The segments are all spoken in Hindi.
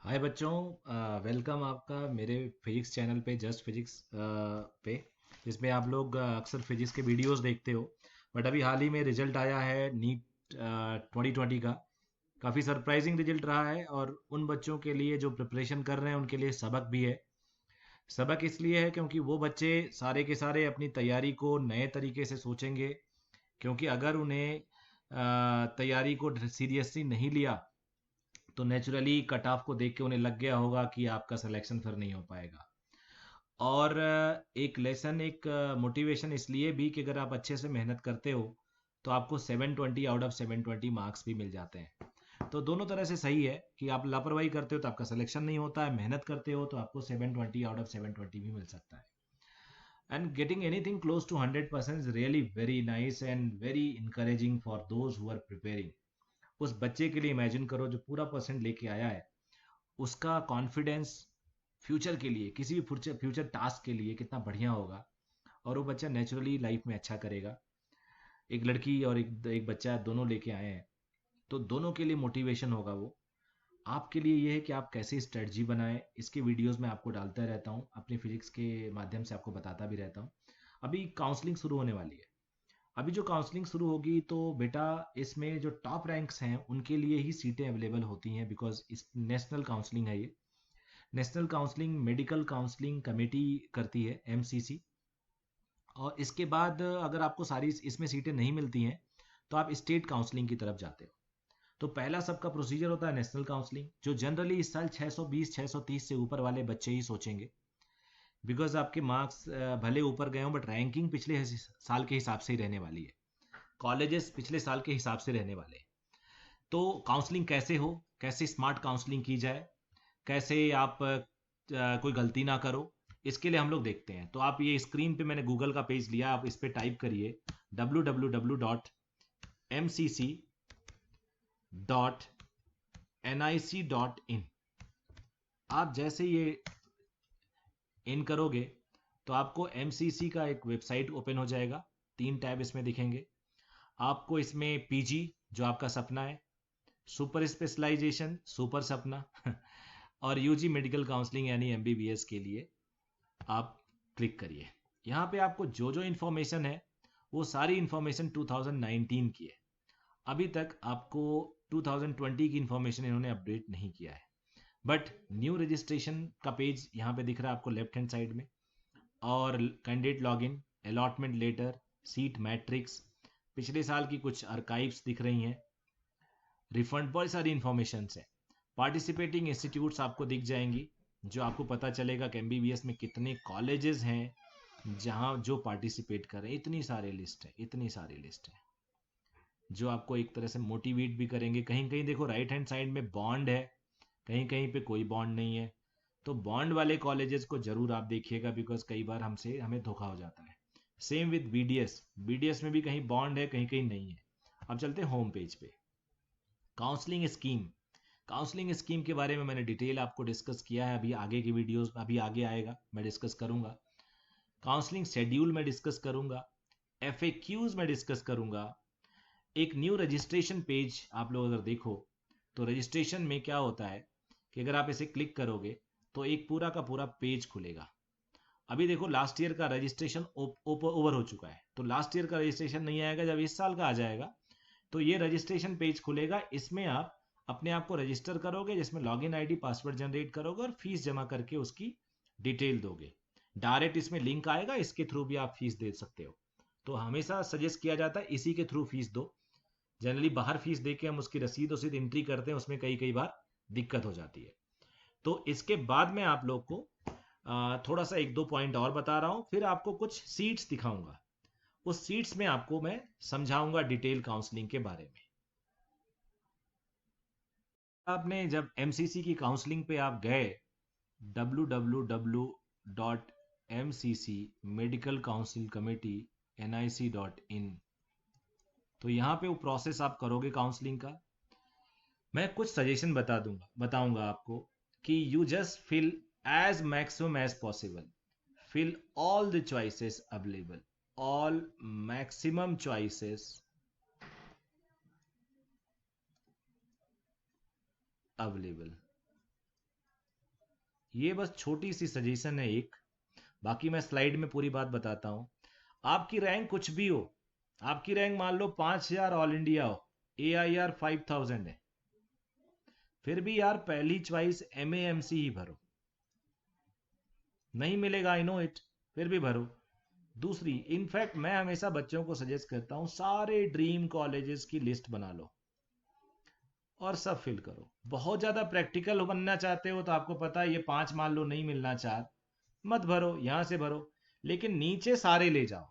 हाय बच्चों, वेलकम आपका मेरे फिजिक्स चैनल पे जस्ट फिजिक्स पे, जिसमें आप लोग अक्सर फिजिक्स के वीडियोस देखते हो। बट अभी हाल ही में रिजल्ट आया है नीट 2020 का। काफ़ी सरप्राइजिंग रिजल्ट रहा है और उन बच्चों के लिए जो प्रिपरेशन कर रहे हैं उनके लिए सबक भी है। सबक इसलिए है क्योंकि वो बच्चे सारे के सारे अपनी तैयारी को नए तरीके से सोचेंगे। क्योंकि अगर उन्हें तैयारी को सीरियसली नहीं लिया तो नेचुरली कट ऑफ को देख के उन्हें लग गया होगा कि आपका सिलेक्शन फिर नहीं हो पाएगा। और एक लेसन, एक मोटिवेशन इसलिए भी कि अगर आप अच्छे से मेहनत करते हो तो आपको 720 आउट ऑफ 720 मार्क्स भी मिल जाते हैं। तो दोनों तरह से सही है कि आप लापरवाही करते हो तो आपका सिलेक्शन नहीं होता है, मेहनत करते हो तो आपको 720 आउट ऑफ 720 भी मिल सकता है। And getting anything close to 100% is really very nice and very encouraging for those who are preparing. उस बच्चे के लिए इमेजिन करो जो पूरा परसेंट लेके आया है, उसका कॉन्फिडेंस फ्यूचर के लिए, किसी भी फ्यूचर फ्यूचर टास्क के लिए कितना बढ़िया होगा। और वो बच्चा नेचुरली लाइफ में अच्छा करेगा। एक लड़की और एक बच्चा दोनों लेके आए हैं, तो दोनों के लिए मोटिवेशन होगा वो। आपके लिए ये है कि आप कैसे स्ट्रेटजी बनाएं, इसके वीडियोस में आपको डालता रहता हूँ, अपनी फिजिक्स के माध्यम से आपको बताता भी रहता हूँ। अभी काउंसलिंग शुरू होने वाली है। अभी जो काउंसलिंग शुरू होगी तो बेटा, इसमें जो टॉप रैंक्स हैं उनके लिए ही सीटें अवेलेबल होती हैं, बिकॉज इस नेशनल काउंसलिंग है ये। National counselling medical counselling committee करती है, एमसीसी। और इसके बाद अगर आपको सारी इसमें सीटें नहीं मिलती हैं तो आप स्टेट काउंसलिंग की तरफ जाते हो। तो पहला सबका प्रोसीजर होता है नेशनल काउंसलिंग, जो जनरली इस साल 620 630 से ऊपर वाले बच्चे ही सोचेंगे। बिकॉज आपके मार्क्स भले ऊपर गए हों बट रैंकिंग पिछले साल के हिसाब से ही रहने वाली है। कॉलेजेस पिछले साल के हिसाब से रहने वाले हैं। तो काउंसलिंग कैसे हो, कैसे स्मार्ट काउंसलिंग की जाए, कैसे आप कोई गलती ना करो, इसके लिए हम लोग देखते हैं। तो आप ये स्क्रीन पे मैंने गूगल का पेज लिया, आप इस पे टाइप करिए www.mcc.nic.in। आप जैसे ये इन करोगे तो आपको एमसीसी का एक वेबसाइट ओपन हो जाएगा। तीन टैब इसमें दिखेंगे आपको। इसमें पीजी, जो आपका सपना है, सुपर स्पेशलाइजेशन, सुपर सपना और यूजी मेडिकल काउंसलिंग यानी एमबीबीएस के लिए आप क्लिक करिए। यहाँ पे आपको जो जो इन्फॉर्मेशन है वो सारी इन्फॉर्मेशन 2019 की है। अभी तक आपको 2020 की इन्फॉर्मेशन इन्होंने अपडेट नहीं किया है। बट न्यू रजिस्ट्रेशन का पेज यहाँ पे दिख रहा है आपको लेफ्ट हैंड साइड में। और candidate login, allotment letter, seat matrix, पिछले साल की कुछ आर्काइव्स दिख रही हैं, रिफंड, बहुत सारी इन्फॉर्मेशन है। पार्टिसिपेटिंग इंस्टीट्यूट्स आपको दिख जाएंगी, जो आपको पता चलेगा कि एमबीबीएस में कितने कॉलेजेस हैं जहाँ जो पार्टिसिपेट कर रहे हैं। इतनी सारी लिस्ट है, इतनी सारी लिस्ट है, जो आपको एक तरह से मोटिवेट भी करेंगे। कहीं कहीं देखो राइट हैंड साइड में बॉन्ड है, कहीं कहीं पे कोई बॉन्ड नहीं है। तो बॉन्ड वाले कॉलेजेस को जरूर आप देखिएगा, बिकॉज कई बार हमें धोखा हो जाता है। सेम विद बीडीएस, बीडीएस में भी कहीं बॉन्ड है, कहीं कहीं नहीं है। अब चलते हैं होम पेज पे। काउंसलिंग स्कीम, काउंसलिंग स्कीम के बारे में मैंने डिटेल आपको डिस्कस किया है। अभी आगे की वीडियोस अभी आगे आएगा, मैं डिस्कस करूंगा। काउंसलिंग शेड्यूल में डिस्कस करूंगा, एफएक्यूज में डिस्कस करूंगा। एक न्यू रजिस्ट्रेशन पेज आप लोग अगर देखो तो रजिस्ट्रेशन में क्या होता है कि अगर आप इसे क्लिक करोगे तो एक पूरा का पूरा पेज खुलेगा। अभी देखो लास्ट ईयर का रजिस्ट्रेशन ओवर हो चुका है, तो लास्ट ईयर का रजिस्ट्रेशन नहीं आएगा। जब इस साल का आ जाएगा तो ये रजिस्ट्रेशन पेज खुलेगा। इसमें आप अपने आप को रजिस्टर करोगे, जिसमें लॉगिन आईडी पासवर्ड जनरेट करोगे और फीस जमा करके उसकी डिटेल दोगे। डायरेक्ट इसमें लिंक आएगा, इसके थ्रू भी आप फीस दे सकते हो। तो हमेशा सजेस्ट किया जाता है इसी के थ्रू फीस दो। जनरली बाहर फीस दे के हम उसकी रसीद उसीद एंट्री करते हैं, उसमें कई कई बार दिक्कत हो जाती है। तो इसके बाद में आप लोग को थोड़ा सा एक दो पॉइंट और बता रहा हूं, फिर आपको कुछ सीट्स दिखाऊंगा। उस सीट्स में आपको मैं समझाऊंगा डिटेल काउंसलिंग के बारे में। आपने जब एमसीसी की काउंसलिंग पे आप गए, www.mcc medical council committee nic.in, तो यहाँ पे वो प्रोसेस आप करोगे काउंसलिंग का। मैं कुछ सजेशन बताऊंगा आपको कि you just fill as maximum as possible, fill all the choices available, all maximum choices available. ये बस छोटी सी सजेशन है एक, बाकी मैं स्लाइड में पूरी बात बताता हूँ। आपकी रैंक कुछ भी हो, आपकी रैंक मान लो 5,000 ऑल इंडिया हो, AIR 5,000 है, फिर भी यार पहली चॉइस MAMC ही भरो। नहीं मिलेगा, आई नो इट, फिर भी भरो। दूसरी, इनफैक्ट मैं हमेशा बच्चों को सजेस्ट करता हूँ, सारे ड्रीम कॉलेजेस की लिस्ट बना लो और सब फिल करो। बहुत ज्यादा प्रैक्टिकल बनना चाहते हो तो आपको पता है ये 5 मान लो नहीं मिलना, 4 मत भरो, यहां से भरो, लेकिन नीचे सारे ले जाओ,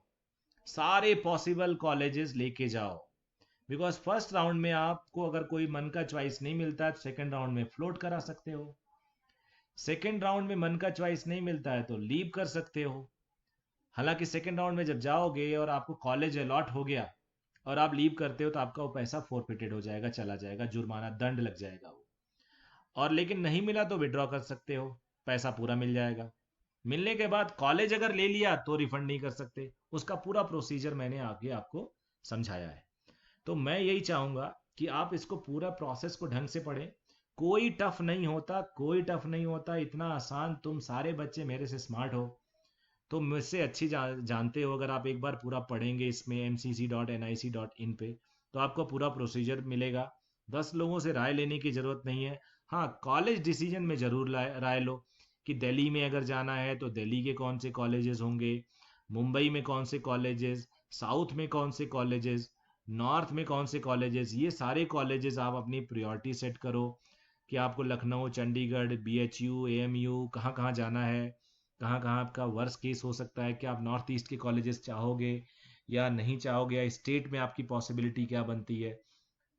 सारे पॉसिबल कॉलेजेस लेके जाओ। बिकॉज फर्स्ट राउंड में आपको अगर कोई मन का चॉइस नहीं मिलता है तो सेकंड राउंड में फ्लोट करा सकते हो, सेकंड राउंड में मन का चॉइस नहीं मिलता है तो लीव कर सकते हो। हालांकि सेकंड राउंड में जब जाओगे और आपको कॉलेज अलॉट हो गया और आप लीव करते हो तो आपका वो पैसा फोरफिटेड हो जाएगा, चला जाएगा, जुर्माना दंड लग जाएगा वो। और लेकिन नहीं मिला तो विड्रॉ कर सकते हो, पैसा पूरा मिल जाएगा। मिलने के बाद कॉलेज अगर ले लिया तो रिफंड नहीं कर सकते, उसका पूरा प्रोसीजर मैंने आगे आपको समझाया है। तो मैं यही चाहूंगा कि आप इसको पूरा प्रोसेस को ढंग से पढ़ें। कोई टफ नहीं होता, कोई टफ नहीं होता, इतना आसान। तुम सारे बच्चे मेरे से स्मार्ट हो, तो मुझसे अच्छी जानते हो। अगर आप एक बार पूरा पढ़ेंगे इसमें mcc.nic.in पे, तो आपको पूरा प्रोसीजर मिलेगा। 10 लोगों से राय लेने की ज़रूरत नहीं है। हाँ, कॉलेज डिसीजन में ज़रूर राय लो कि दिल्ली में अगर जाना है तो दिल्ली के कौन से कॉलेजेस होंगे, मुंबई में कौन से कॉलेजेस, साउथ में कौन से कॉलेजेस, नॉर्थ में कौन से कॉलेजेस, ये सारे कॉलेजेस आप अपनी प्रायोरिटी सेट करो कि आपको लखनऊ, चंडीगढ़, BHU, AMU कहाँ कहाँ जाना है, कहाँ कहाँ आपका वर्स्ट केस हो सकता है, कि आप नॉर्थ ईस्ट के कॉलेजेस चाहोगे या नहीं चाहोगे, या स्टेट में आपकी पॉसिबिलिटी क्या बनती है।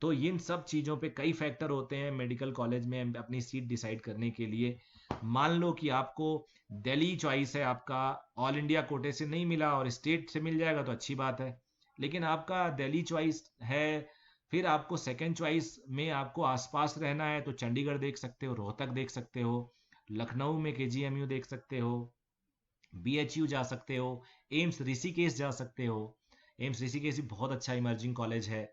तो इन सब चीज़ों पे कई फैक्टर होते हैं मेडिकल कॉलेज में अपनी सीट डिसाइड करने के लिए। मान लो कि आपको दिल्ली चॉइस है, आपका ऑल इंडिया कोटे से नहीं मिला और स्टेट से मिल जाएगा तो अच्छी बात है, लेकिन आपका दिल्ली चॉइस है, फिर आपको सेकंड चॉइस में आपको आसपास रहना है तो चंडीगढ़ देख सकते हो, रोहतक देख सकते हो, लखनऊ में KGMU देख सकते हो, BHU जा सकते हो, एम्स ऋषिकेश जा सकते हो। एम्स ऋषिकेश भी बहुत अच्छा इमर्जिंग कॉलेज है,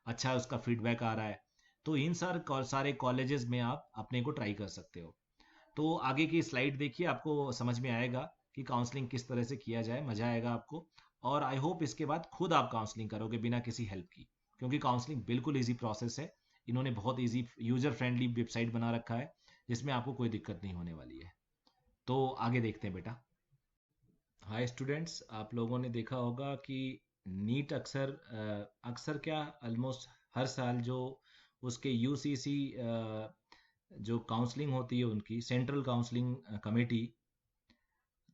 अच्छा उसका फीडबैक आ रहा है। तो इन सारे कॉलेजेस में आप अपने को ट्राई कर सकते हो। तो आगे की स्लाइड देखिए, आपको समझ में आएगा कि काउंसलिंग किस तरह से किया जाए, मजा आएगा आपको। और आई होप इसके बाद खुद आप काउंसलिंग करोगे बिना किसी हेल्प की, क्योंकि काउंसलिंग बिल्कुल ईजी प्रोसेस है। इन्होंने बहुत ईजी यूजर फ्रेंडली वेबसाइट बना रखा है जिसमें आपको कोई दिक्कत नहीं होने वाली है। तो आगे देखते हैं बेटा। हाय स्टूडेंट्स, आप लोगों ने देखा होगा कि नीट अक्सर अक्सर क्या, ऑलमोस्ट हर साल जो उसके UCC जो काउंसलिंग होती है उनकी सेंट्रल काउंसलिंग कमेटी,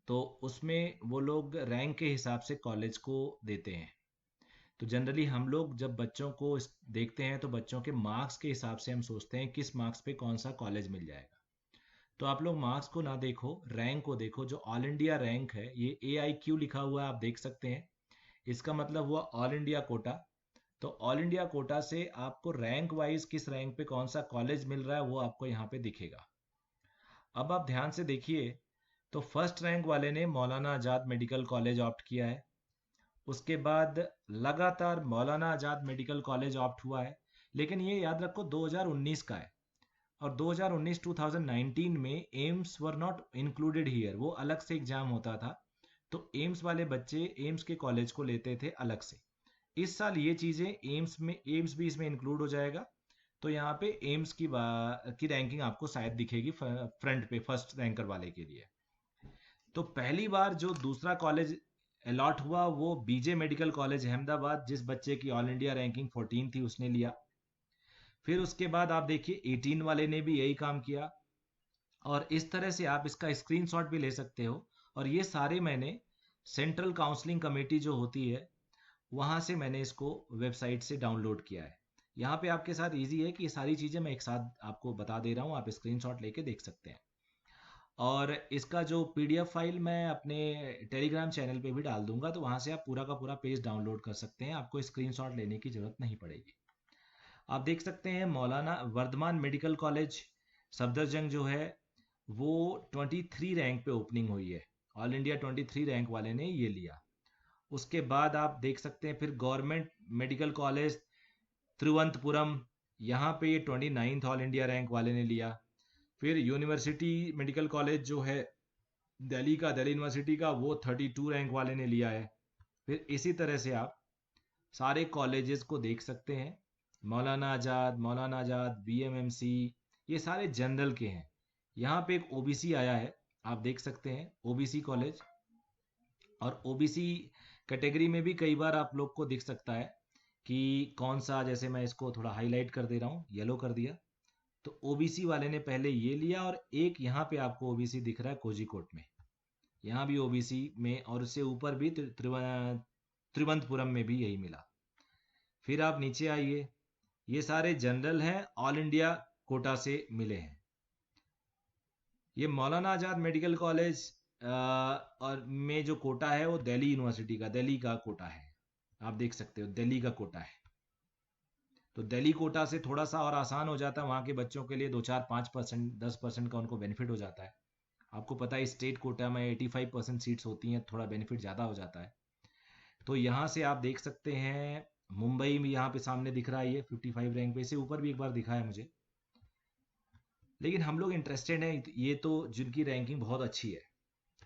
तो उसमें वो लोग रैंक के हिसाब से कॉलेज को देते हैं। तो जनरली हम लोग जब बच्चों को देखते हैं तो बच्चों के मार्क्स के हिसाब से हम सोचते हैं किस मार्क्स पे कौन सा कॉलेज मिल जाएगा। तो आप लोग मार्क्स को ना देखो, रैंक को देखो। जो ऑल इंडिया रैंक है, ये AIQ लिखा हुआ है, आप देख सकते हैं, इसका मतलब हुआ ऑल इंडिया कोटा। तो ऑल इंडिया कोटा से आपको रैंक वाइज किस रैंक पे कौन सा कॉलेज मिल रहा है वो आपको यहाँ पे दिखेगा। अब आप ध्यान से देखिए, तो फर्स्ट रैंक वाले ने मौलाना आज़ाद मेडिकल कॉलेज ऑप्ट किया है, उसके बाद लगातार मौलाना आज़ाद मेडिकल कॉलेज ऑप्ट हुआ है। लेकिन ये याद रखो 2019 का है, और 2019 में AIIMS were not included here, वो अलग से एग्जाम होता था। तो एम्स वाले बच्चे एम्स के कॉलेज को लेते थे अलग से। इस साल ये चीज़ें एम्स भी इसमें इंक्लूड हो जाएगा। तो यहाँ पे एम्स की रैंकिंग आपको शायद दिखेगी फ्रंट पे फर्स्ट रैंकर वाले के लिए। तो पहली बार जो दूसरा कॉलेज अलॉट हुआ वो BJ मेडिकल कॉलेज अहमदाबाद, जिस बच्चे की ऑल इंडिया रैंकिंग 14 थी उसने लिया। फिर उसके बाद आप देखिए 18 वाले ने भी यही काम किया, और इस तरह से आप इसका स्क्रीनशॉट भी ले सकते हो। और ये सारे मैंने सेंट्रल काउंसलिंग कमेटी जो होती है वहाँ से मैंने इसको वेबसाइट से डाउनलोड किया है। यहाँ पे आपके साथ इजी है कि ये सारी चीज़ें मैं एक साथ आपको बता दे रहा हूँ, आप स्क्रीनशॉट लेके देख सकते हैं। और इसका जो PDF फाइल मैं अपने टेलीग्राम चैनल पे भी डाल दूंगा, तो वहाँ से आप पूरा का पूरा पेज डाउनलोड कर सकते हैं, आपको स्क्रीनशॉट लेने की ज़रूरत नहीं पड़ेगी। आप देख सकते हैं मौलाना वर्धमान मेडिकल कॉलेज सफदरजंग जो है वो 23 रैंक पे ओपनिंग हुई है, ऑल इंडिया 23 रैंक वाले ने ये लिया। उसके बाद आप देख सकते हैं फिर गवर्नमेंट मेडिकल कॉलेज तिरुवनंतपुरम, यहाँ पे ये 29th ऑल इंडिया रैंक वाले ने लिया। फिर यूनिवर्सिटी मेडिकल कॉलेज जो है दिल्ली का, दिल्ली यूनिवर्सिटी का, वो 32 रैंक वाले ने लिया है। फिर इसी तरह से आप सारे कॉलेजेस को देख सकते हैं। मौलाना आज़ाद, बीएमएमसी, ये सारे जनरल के हैं। यहाँ पे एक ओबीसी आया है, आप देख सकते हैं ओबीसी कॉलेज। और ओबीसी कैटेगरी में भी कई बार आप लोग को दिख सकता है कि कौन सा, जैसे मैं इसको थोड़ा हाईलाइट कर दे रहा हूँ, येलो कर दिया, तो ओबीसी वाले ने पहले ये लिया। और एक यहाँ पे आपको ओबीसी दिख रहा है कोझीकोड में, यहाँ भी ओबीसी में, और उससे ऊपर भी त्रिवंतपुरम में भी यही मिला। फिर आप नीचे आइए, ये सारे जनरल हैं, ऑल इंडिया कोटा से मिले हैं। ये मौलाना आज़ाद मेडिकल कॉलेज और में जो कोटा है वो दिल्ली यूनिवर्सिटी का, दिल्ली का कोटा है, आप देख सकते हो दिल्ली का कोटा है। तो दिल्ली कोटा से थोड़ा सा और आसान हो जाता है वहाँ के बच्चों के लिए, 2 4 5% 10% का उनको बेनिफिट हो जाता है। आपको पता है स्टेट कोटा में 85% सीट्स होती हैं, थोड़ा बेनिफिट ज़्यादा हो जाता है। तो यहाँ से आप देख सकते हैं मुंबई में यहाँ पे सामने दिख रहा है, ये 55 रैंक पे, इससे ऊपर भी एक बार दिखा है मुझे। लेकिन हम लोग इंटरेस्टेड हैं, ये तो जिनकी रैंकिंग बहुत अच्छी है,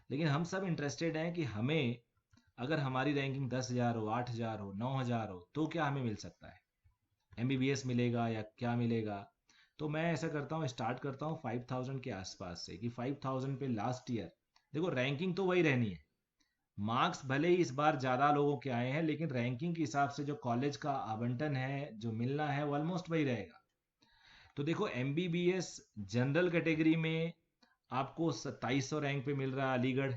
लेकिन हम सब इंटरेस्टेड हैं कि हमें अगर हमारी रैंकिंग 10,000 हो, 8,000 हो, 9,000 हो, तो क्या हमें मिल सकता है, एमबीबीएस मिलेगा या क्या मिलेगा। तो मैं ऐसा करता हूँ, स्टार्ट करता हूँ 5,000 के आसपास से, कि 5,000 पे लास्ट ईयर, देखो रैंकिंग तो वही रहनी है, मार्क्स भले ही इस बार ज़्यादा लोगों के आए हैं, लेकिन रैंकिंग के हिसाब से जो कॉलेज का आवंटन है, जो मिलना है, वो ऑलमोस्ट वही रहेगा। तो देखो एमबीबीएस जनरल कैटेगरी में आपको 2700 रैंक पे मिल रहा है अलीगढ़।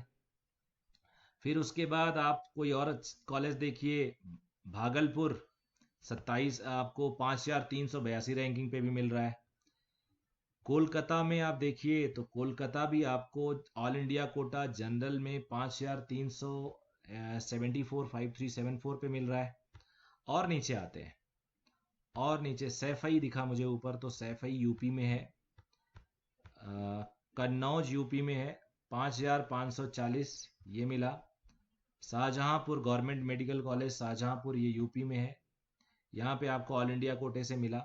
फिर उसके बाद आप कोई और कॉलेज देखिए, भागलपुर, 27 आपको 5,382 रैंकिंग पे भी मिल रहा है। कोलकाता में आप देखिए तो कोलकाता भी आपको ऑल इंडिया कोटा जनरल में 5,374 5374 पे मिल रहा है। और नीचे आते हैं, और नीचे सैफई दिखा मुझे ऊपर, तो सैफई यूपी में है, कन्नौज यूपी में है, 5,540 ये मिला। Shahjahanpur government medical college Shahjahanpur, ये यूपी में है, यहाँ पे आपको ऑल इंडिया कोटे से मिला।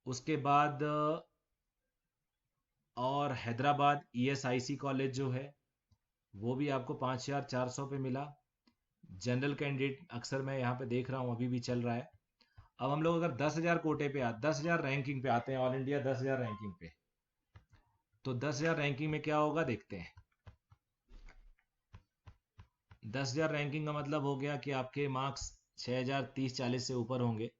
उसके बाद और हैदराबाद ईएसआईसी कॉलेज जो है, वो भी आपको 5,400 पे मिला। जनरल कैंडिडेट अक्सर मैं यहाँ पे देख रहा हूँ अभी भी चल रहा है। अब हम लोग अगर 10,000 कोटे पे 10,000 रैंकिंग पे आते हैं, ऑल इंडिया 10,000 रैंकिंग पे, तो 10,000 रैंकिंग में क्या होगा देखते हैं। 10,000 रैंकिंग का मतलब हो गया कि आपके मार्क्स 6,000 30 40 से ऊपर होंगे,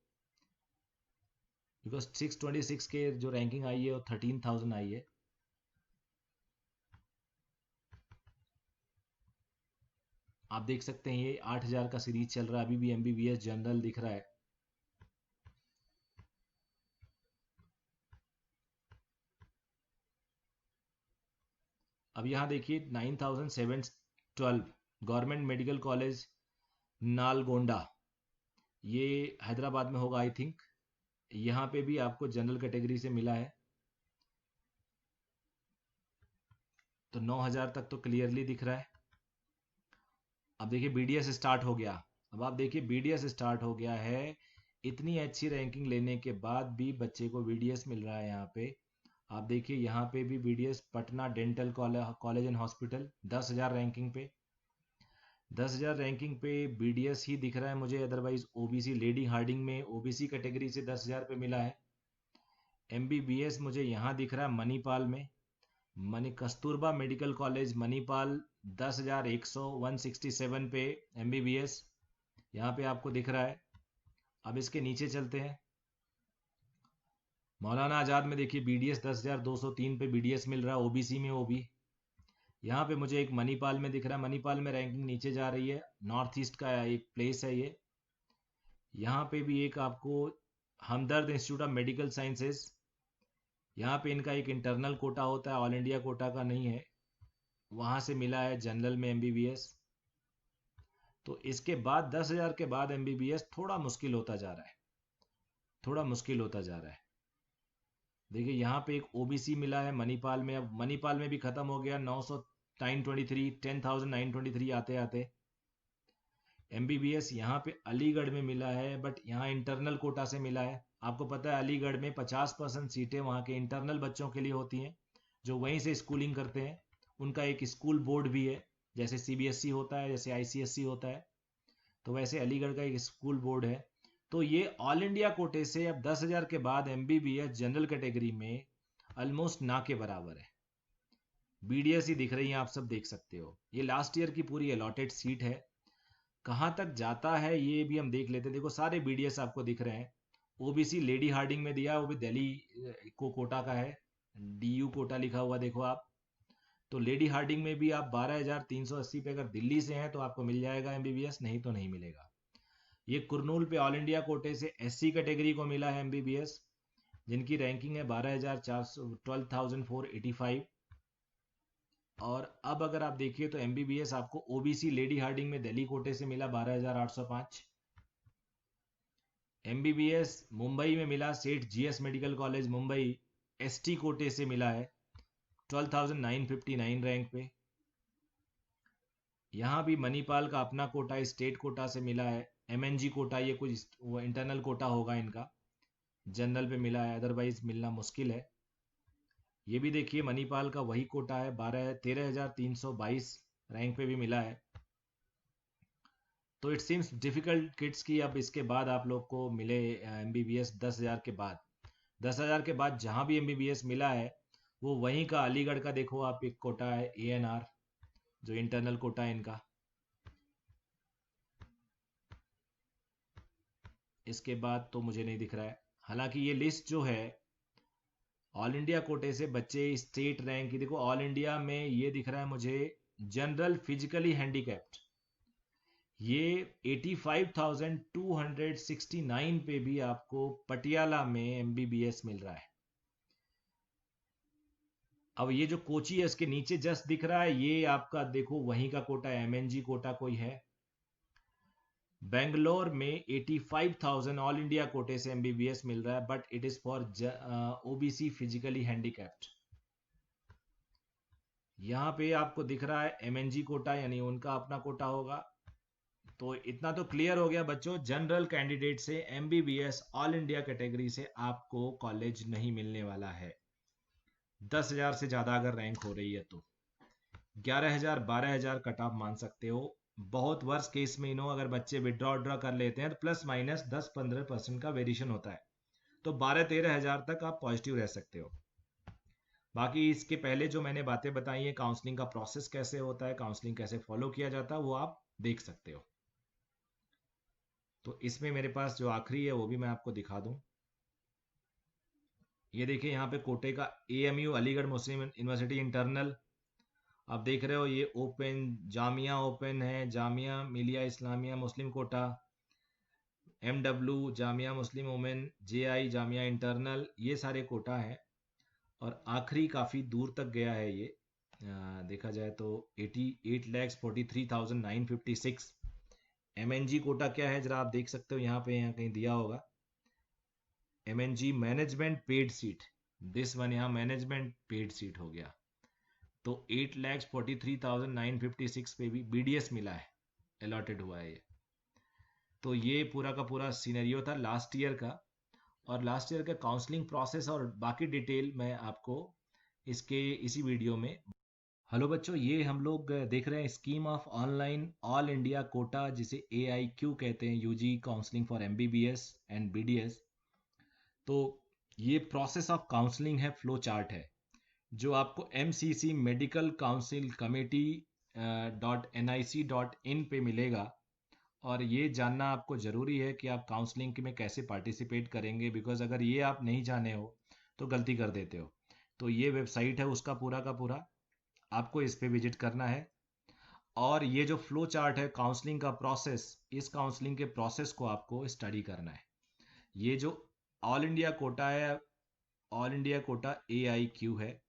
बिकॉज 626 के जो रैंकिंग आई है वो 13,000 आई है। आप देख सकते हैं ये 8,000 का सीरीज चल रहा है, अभी भी एमबीबीएस जनरल दिख रहा है। अब यहाँ देखिए 9,712 गवर्नमेंट मेडिकल कॉलेज नालगोंडा, ये हैदराबाद में होगा आई थिंक। यहाँ पे भी आपको जनरल कैटेगरी से मिला है, तो 9,000 तक तो क्लियरली दिख रहा है। अब देखिए बीडीएस स्टार्ट हो गया, अब आप देखिए बीडीएस स्टार्ट हो गया है। इतनी अच्छी रैंकिंग लेने के बाद भी बच्चे को बीडीएस मिल रहा है यहाँ पे। आप देखिए यहाँ पे भी BDS Patna dental college and hospital 10,000 ranking पे, 10,000 रैंकिंग पे बीडीएस ही दिख रहा है मुझे। अदरवाइज ओबीसी लेडी हार्डिंग में ओबीसी कैटेगरी से 10,000 पे मिला है। एमबीबीएस मुझे यहाँ दिख रहा है मणिपाल में, कस्तूरबा मेडिकल कॉलेज मणिपाल 10,100 167 पे एमबीबीएस यहाँ पे आपको दिख रहा है। अब इसके नीचे चलते हैं, मौलाना आज़ाद में देखिए बीडीएस 10,203 पे बीडीएस मिल रहा है, ओबीसी में ओबी। यहाँ पे मुझे एक मणिपाल में दिख रहा है, मणिपाल में रैंकिंग नीचे जा रही है, नॉर्थ ईस्ट का एक प्लेस है ये। यहाँ पे भी एक आपको हमदर्द इंस्टीट्यूट ऑफ मेडिकल साइंसेज, यहाँ पे इनका एक इंटरनल कोटा होता है, ऑल इंडिया कोटा का नहीं है, वहाँ से मिला है जनरल में एमबीबीएस। तो इसके बाद 10,000 के बाद एमबीबीएस थोड़ा मुश्किल होता जा रहा है, थोड़ा मुश्किल होता जा रहा है। देखिए यहाँ पे एक ओबीसी मिला है मणिपाल में, अब मणिपाल में भी खत्म हो गया, 9,923 10,923 आते आते। एमबीबीएस यहाँ पे अलीगढ़ में मिला है, बट यहाँ इंटरनल कोटा से मिला है, आपको पता है अलीगढ़ में 50% सीटें वहाँ के इंटरनल बच्चों के लिए होती हैं जो वहीं से स्कूलिंग करते हैं। उनका एक स्कूल बोर्ड भी है, जैसे सीबीएसई होता है, जैसे आईसीएसई होता है, तो वैसे अलीगढ़ का एक स्कूल बोर्ड है। तो ये ऑल इंडिया कोटे से अब 10,000 के बाद एमबीबीएस जनरल कैटेगरी में ऑलमोस्ट ना के बराबर है। बीडीएस ही दिख रही है, आप सब देख सकते हो। ये लास्ट ईयर की पूरी अलॉटेड सीट है। कहाँ तक जाता है ये भी हम देख लेते हैं। देखो सारे बीडीएस आपको दिख रहे हैं। ओबीसी लेडी हार्डिंग में दिया, वो भी दिल्ली को कोटा का है, डीयू कोटा लिखा हुआ देखो आप। तो लेडी हार्डिंग में भी आप 12,380 पे अगर दिल्ली से हैं तो आपको मिल जाएगा एमबीबीएस, नहीं तो नहीं मिलेगा। ये कुरनूल पे ऑल इंडिया कोटे से एससी कैटेगरी को मिला है एमबीबीएस, जिनकी रैंकिंग है 12,485। और अब अगर आप देखिए तो एमबीबीएस आपको ओबीसी लेडी हार्डिंग में दिल्ली कोटे से मिला 12,805। एमबीबीएस मुंबई में मिला सेठ GS medical college Mumbai, ST कोटे से मिला है 12,959 रैंक पे। यहाँ भी मणिपाल का अपना कोटा स्टेट कोटा से मिला है। एमएनजी कोटा ये कुछ वो इंटरनल कोटा होगा इनका, जनरल पे मिला है, अदरवाइज मिलना मुश्किल है। ये भी देखिए मणिपाल का वही कोटा है, 13,322 रैंक पे भी मिला है। तो इट सीम्स डिफिकल्ट किड्स की अब इसके बाद आप लोग को मिले एमबीबीएस 10,000 के बाद। 10,000 के बाद जहाँ भी एमबीबीएस मिला है वो वहीं का अलीगढ़ का देखो आप, एक कोटा है एएनआर जो इंटरनल कोटा है इनका। इसके बाद तो मुझे नहीं दिख रहा है। हालांकि ये लिस्ट जो है ऑल इंडिया कोटे से बच्चे स्टेट रैंक की, देखो ऑल इंडिया में ये दिख रहा है मुझे जनरल फिजिकली हैंडीकैप्ड, ये 85,269 पे भी आपको पटियाला में एमबीबीएस मिल रहा है। अब ये जो कोची है इसके नीचे जस्ट दिख रहा है, ये आपका देखो वहीं का कोटा, एमएनजी कोटा कोई है। बेंगलोर में 85,000 ऑल इंडिया कोटे से एमबीबीएस मिल रहा है, but it is for OBC physically handicapped. यहाँ पे आपको दिख रहा है एमएनजी कोटा, यानी उनका अपना कोटा होगा। तो इतना तो क्लियर हो गया बच्चों, जनरल कैंडिडेट से एमबीबीएस ऑल इंडिया कैटेगरी से आपको कॉलेज नहीं मिलने वाला है। 10,000 से ज्यादा अगर रैंक हो रही है तो 11,000 12,000 कट ऑफ मान सकते हो। बहुत वर्ष केस में इन्हों अगर बच्चे विड्रॉ कर लेते हैं तो प्लस माइनस 10-15% का वेरिएशन होता है, तो 12-13,000 तक आप पॉजिटिव रह सकते हो। बाकी इसके पहले जो मैंने बातें बताई हैं, काउंसलिंग का प्रोसेस कैसे होता है, काउंसलिंग कैसे फॉलो किया जाता है, वो आप देख सकते हो। तो इसमें मेरे पास जो आखिरी है वो भी मैं आपको दिखा दूं। ये देखिए यहाँ पे कोटे का एएमयू अलीगढ़ मुस्लिम यूनिवर्सिटी इंटरनल, आप देख रहे हो ये ओपन, जामिया ओपन है, Jamia Millia Islamia Muslim quota, MW Jamia Muslim women, JI Jamia internal, ये सारे कोटा हैं। और आखिरी काफ़ी दूर तक गया है ये, देखा जाए तो 88,43,956। एमएनजी कोटा क्या है जरा आप देख सकते हो, यहाँ पे यहाँ कहीं दिया होगा, MNG management paid seat, this one यहाँ मैनेजमेंट पेड सीट हो गया। तो 8,43,956 पे भी बीडीएस मिला है, अलॉटेड हुआ है ये। तो ये पूरा का पूरा सीनरियो था लास्ट ईयर का, और लास्ट ईयर का काउंसलिंग प्रोसेस और बाकी डिटेल मैं आपको इसके इसी वीडियो में। हेलो बच्चों, ये हम लोग देख रहे हैं scheme of online all India quota, जिसे AIQ कहते हैं, UG counselling for MBBS and BDS। तो ये प्रोसेस ऑफ काउंसलिंग है, फ्लो चार्ट है, जो आपको MCC medical council committee .nic.in पे मिलेगा। और ये जानना आपको ज़रूरी है कि आप काउंसलिंग में कैसे पार्टिसिपेट करेंगे, बिकॉज अगर ये आप नहीं जाने हो तो गलती कर देते हो। तो ये वेबसाइट है उसका पूरा का पूरा, आपको इस पे विजिट करना है। और ये जो फ्लो चार्ट है काउंसलिंग का प्रोसेस, इस काउंसलिंग के प्रोसेस को आपको स्टडी करना है। ये जो ऑल इंडिया कोटा है, ऑल इंडिया कोटा AIQ है,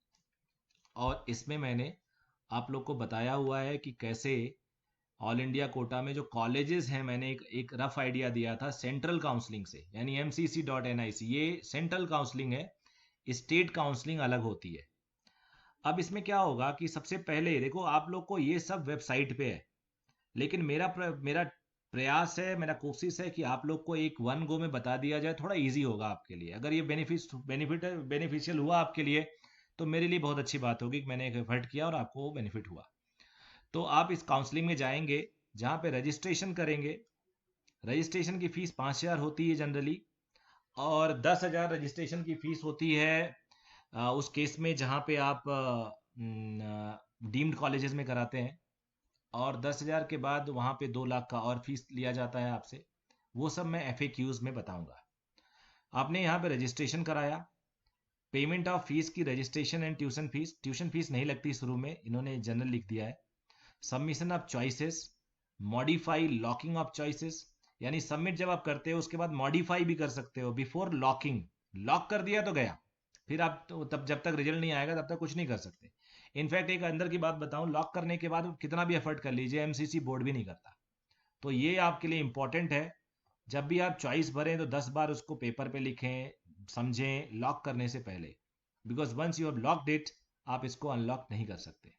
और इसमें मैंने आप लोग को बताया हुआ है कि कैसे ऑल इंडिया कोटा में जो कॉलेजेस हैं, मैंने एक रफ आइडिया दिया था सेंट्रल काउंसलिंग से, यानी MCC.nic, ये सेंट्रल काउंसलिंग है, स्टेट काउंसलिंग अलग होती है। अब इसमें क्या होगा कि सबसे पहले देखो आप लोग को ये सब वेबसाइट पे है, लेकिन मेरा प्रयास है, मेरा कोशिश है कि आप लोग को एक वन गो में बता दिया जाए, थोड़ा इजी होगा आपके लिए। अगर ये बेनिफिशियल हुआ आपके लिए, तो मेरे लिए बहुत अच्छी बात होगी कि मैंने एक एफर्ट किया और आपको वो बेनिफिट हुआ। तो आप इस काउंसलिंग में जाएंगे, जहाँ पे रजिस्ट्रेशन करेंगे। रजिस्ट्रेशन की फीस 5,000 होती है जनरली, और 10,000 रजिस्ट्रेशन की फीस होती है उस केस में जहाँ पे आप डीम्ड कॉलेजेस में कराते हैं। और 10,000 के बाद वहाँ पे 2 लाख का और फीस लिया जाता है आपसे। वो सब मैं FAQs में बताऊंगा। आपने यहाँ पे रजिस्ट्रेशन कराया, पेमेंट ऑफ फीस की रजिस्ट्रेशन एंड ट्यूशन फीस नहीं लगती शुरू में, इन्होंने जनरल लिख दिया है। Submission of choices, modify locking of choices, यानी सबमिट जब आप करते हो उसके बाद मॉडिफाई भी कर सकते हो बिफोर लॉकिंग। लॉक कर दिया तो गया, फिर आप तो तब जब तक रिजल्ट नहीं आएगा तब तक कुछ नहीं कर सकते। इनफैक्ट एक अंदर की बात बताऊं, लॉक करने के बाद कितना भी एफर्ट कर लीजिए, MCC बोर्ड भी नहीं करता। तो ये आपके लिए इंपॉर्टेंट है। जब भी आप चॉइस भरें तो 10 बार उसको पेपर पे लिखें, समझें लॉक करने से पहले, because once you have locked it, आप इसको अनलॉक नहीं कर सकते।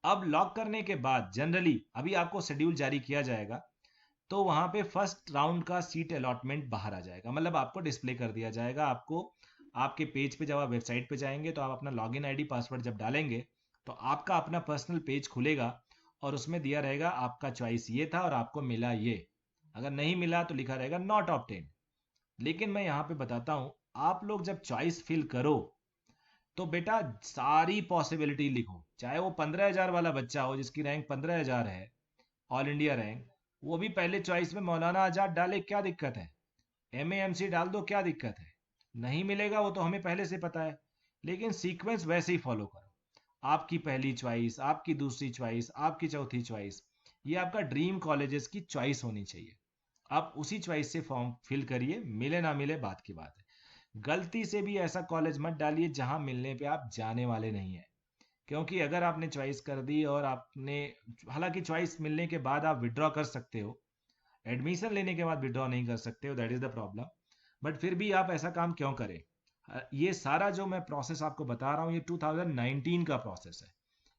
अब लॉक करने के बाद जनरली अभी आपको शेड्यूल जारी किया जाएगा, तो वहां पे फर्स्ट राउंड का सीट अलॉटमेंट बाहर आ जाएगा, मतलब आपको डिस्प्ले कर दिया जाएगा। आपको आपके पेज पे जब आप वेबसाइट पे जाएंगे तो आप अपना लॉगिन आईडी पासवर्ड जब डालेंगे, तो आपका अपना पर्सनल पेज खुलेगा और उसमें दिया रहेगा आपका चॉइस ये था और आपको मिला ये। अगर नहीं मिला तो लिखा रहेगा नॉट ऑब्टेन। लेकिन मैं यहाँ पे बताता हूँ, आप लोग जब चॉइस फिल करो तो बेटा सारी पॉसिबिलिटी लिखो। चाहे वो 15,000 वाला बच्चा हो जिसकी रैंक 15,000 है, ऑल इंडिया रैंक, वो भी पहले चॉइस में मौलाना आजाद डाले, क्या दिक्कत है? MAMC डाल दो, क्या दिक्कत है? नहीं मिलेगा वो तो हमें पहले से पता है, लेकिन सीक्वेंस वैसे ही फॉलो करो। आपकी पहली चॉइस, आपकी दूसरी चॉइस, आपकी चौथी चॉइस, ये आपका ड्रीम कॉलेजेस की चॉइस होनी चाहिए। आप उसी चॉइस से फॉर्म फिल करिए, मिले ना मिले बात की बात है। गलती से भी ऐसा कॉलेज मत डालिए जहां मिलने पे आप जाने वाले नहीं है। क्योंकि अगर आपने चॉइस कर दी और आपने, हालांकि चॉइस मिलने के बाद आप विड्रॉ कर सकते हो, एडमिशन लेने के बाद विड्रॉ नहीं कर सकते हो, that is the problem. But फिर भी आप ऐसा काम क्यों करें? ये सारा जो मैं प्रोसेस आपको बता रहा हूँ ये 2019 का प्रोसेस है,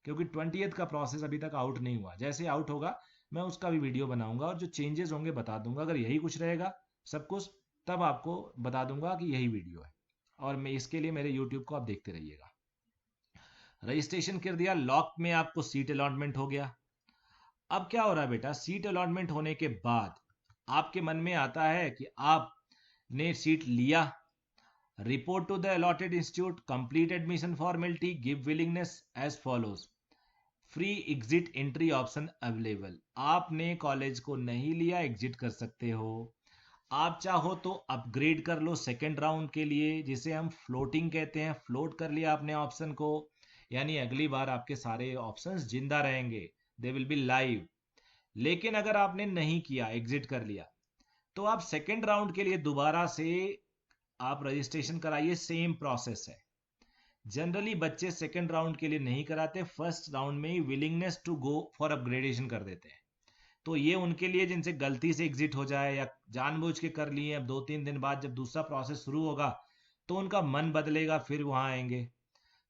क्योंकि 20th का प्रोसेस अभी तक आउट नहीं हुआ। जैसे आउट होगा मैं उसका भी वीडियो बनाऊंगा और जो चेंजेस होंगे बता दूंगा। अगर यही कुछ रहेगा सब कुछ, तब आपको बता दूंगा कि यही वीडियो है। और मैं इसके लिए मेरे यूट्यूब को आप देखते रहिएगा। रजिस्ट्रेशन कर दिया, लॉक में आपको सीट अलॉटमेंट हो गया। अब क्या हो रहा है बेटा, सीट अलॉटमेंट होने के बाद आपके मन में आता है कि आपने सीट लिया, report to the allotted institute, complete admission formality, give willingness as follows, free exit entry option available. आपने कॉलेज को नहीं लिया, एग्जिट कर सकते हो। आप चाहो तो अपग्रेड कर लो सेकेंड राउंड के लिए, जिसे हम फ्लोटिंग कहते हैं। फ्लोट कर लिया आपने ऑप्शन को, यानी अगली बार आपके सारे ऑप्शंस जिंदा रहेंगे, दे विल बी लाइव। लेकिन अगर आपने नहीं किया, एग्जिट कर लिया, तो आप सेकेंड राउंड के लिए दोबारा से आप रजिस्ट्रेशन कराइए। सेम प्रोसेस है। जनरली बच्चे सेकेंड राउंड के लिए नहीं कराते, फर्स्ट राउंड में ही willingness to go for upgradation कर देते हैं। तो ये उनके लिए जिनसे गलती से एग्जिट हो जाए या जानबूझ के कर लिए, अब 2-3 दिन बाद जब दूसरा प्रोसेस शुरू होगा तो उनका मन बदलेगा, फिर वहां आएंगे।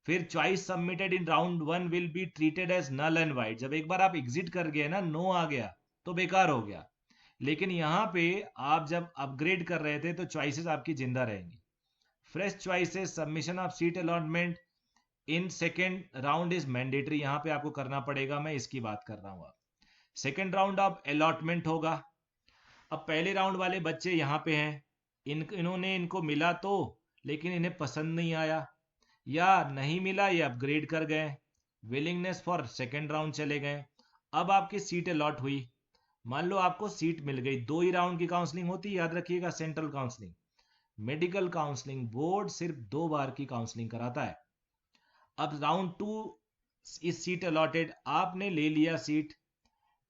फिर choice submitted in round 1 will be treated as null and void. जब एक बार आप एग्जिट कर गए ना, नो आ गया, तो बेकार हो गया। लेकिन यहाँ पे आप जब अपग्रेड कर रहे थे तो चॉइसेस आपकी जिंदा रहेंगी। Fresh choices, submission of seat allotment in second round is mandatory, यहाँ पे आपको करना पड़ेगा, मैं इसकी बात कर रहा हूँ। सेकेंड राउंड ऑफ अलॉटमेंट होगा। अब पहले राउंड वाले बच्चे यहाँ पे हैं, इन्होंने इनको मिला तो, लेकिन इन्हें पसंद नहीं आया या नहीं मिला, ये अपग्रेड कर गए, विलिंगनेस फॉर सेकेंड राउंड चले गए। अब आपकी सीट अलॉट हुई, मान लो आपको सीट मिल गई। 2 ही राउंड की काउंसलिंग होती है, याद रखिएगा, central counselling. Medical counselling board सिर्फ 2 बार की काउंसलिंग कराता है। अब राउंड 2 इस सीट अलॉटेड, आपने ले लिया सीट,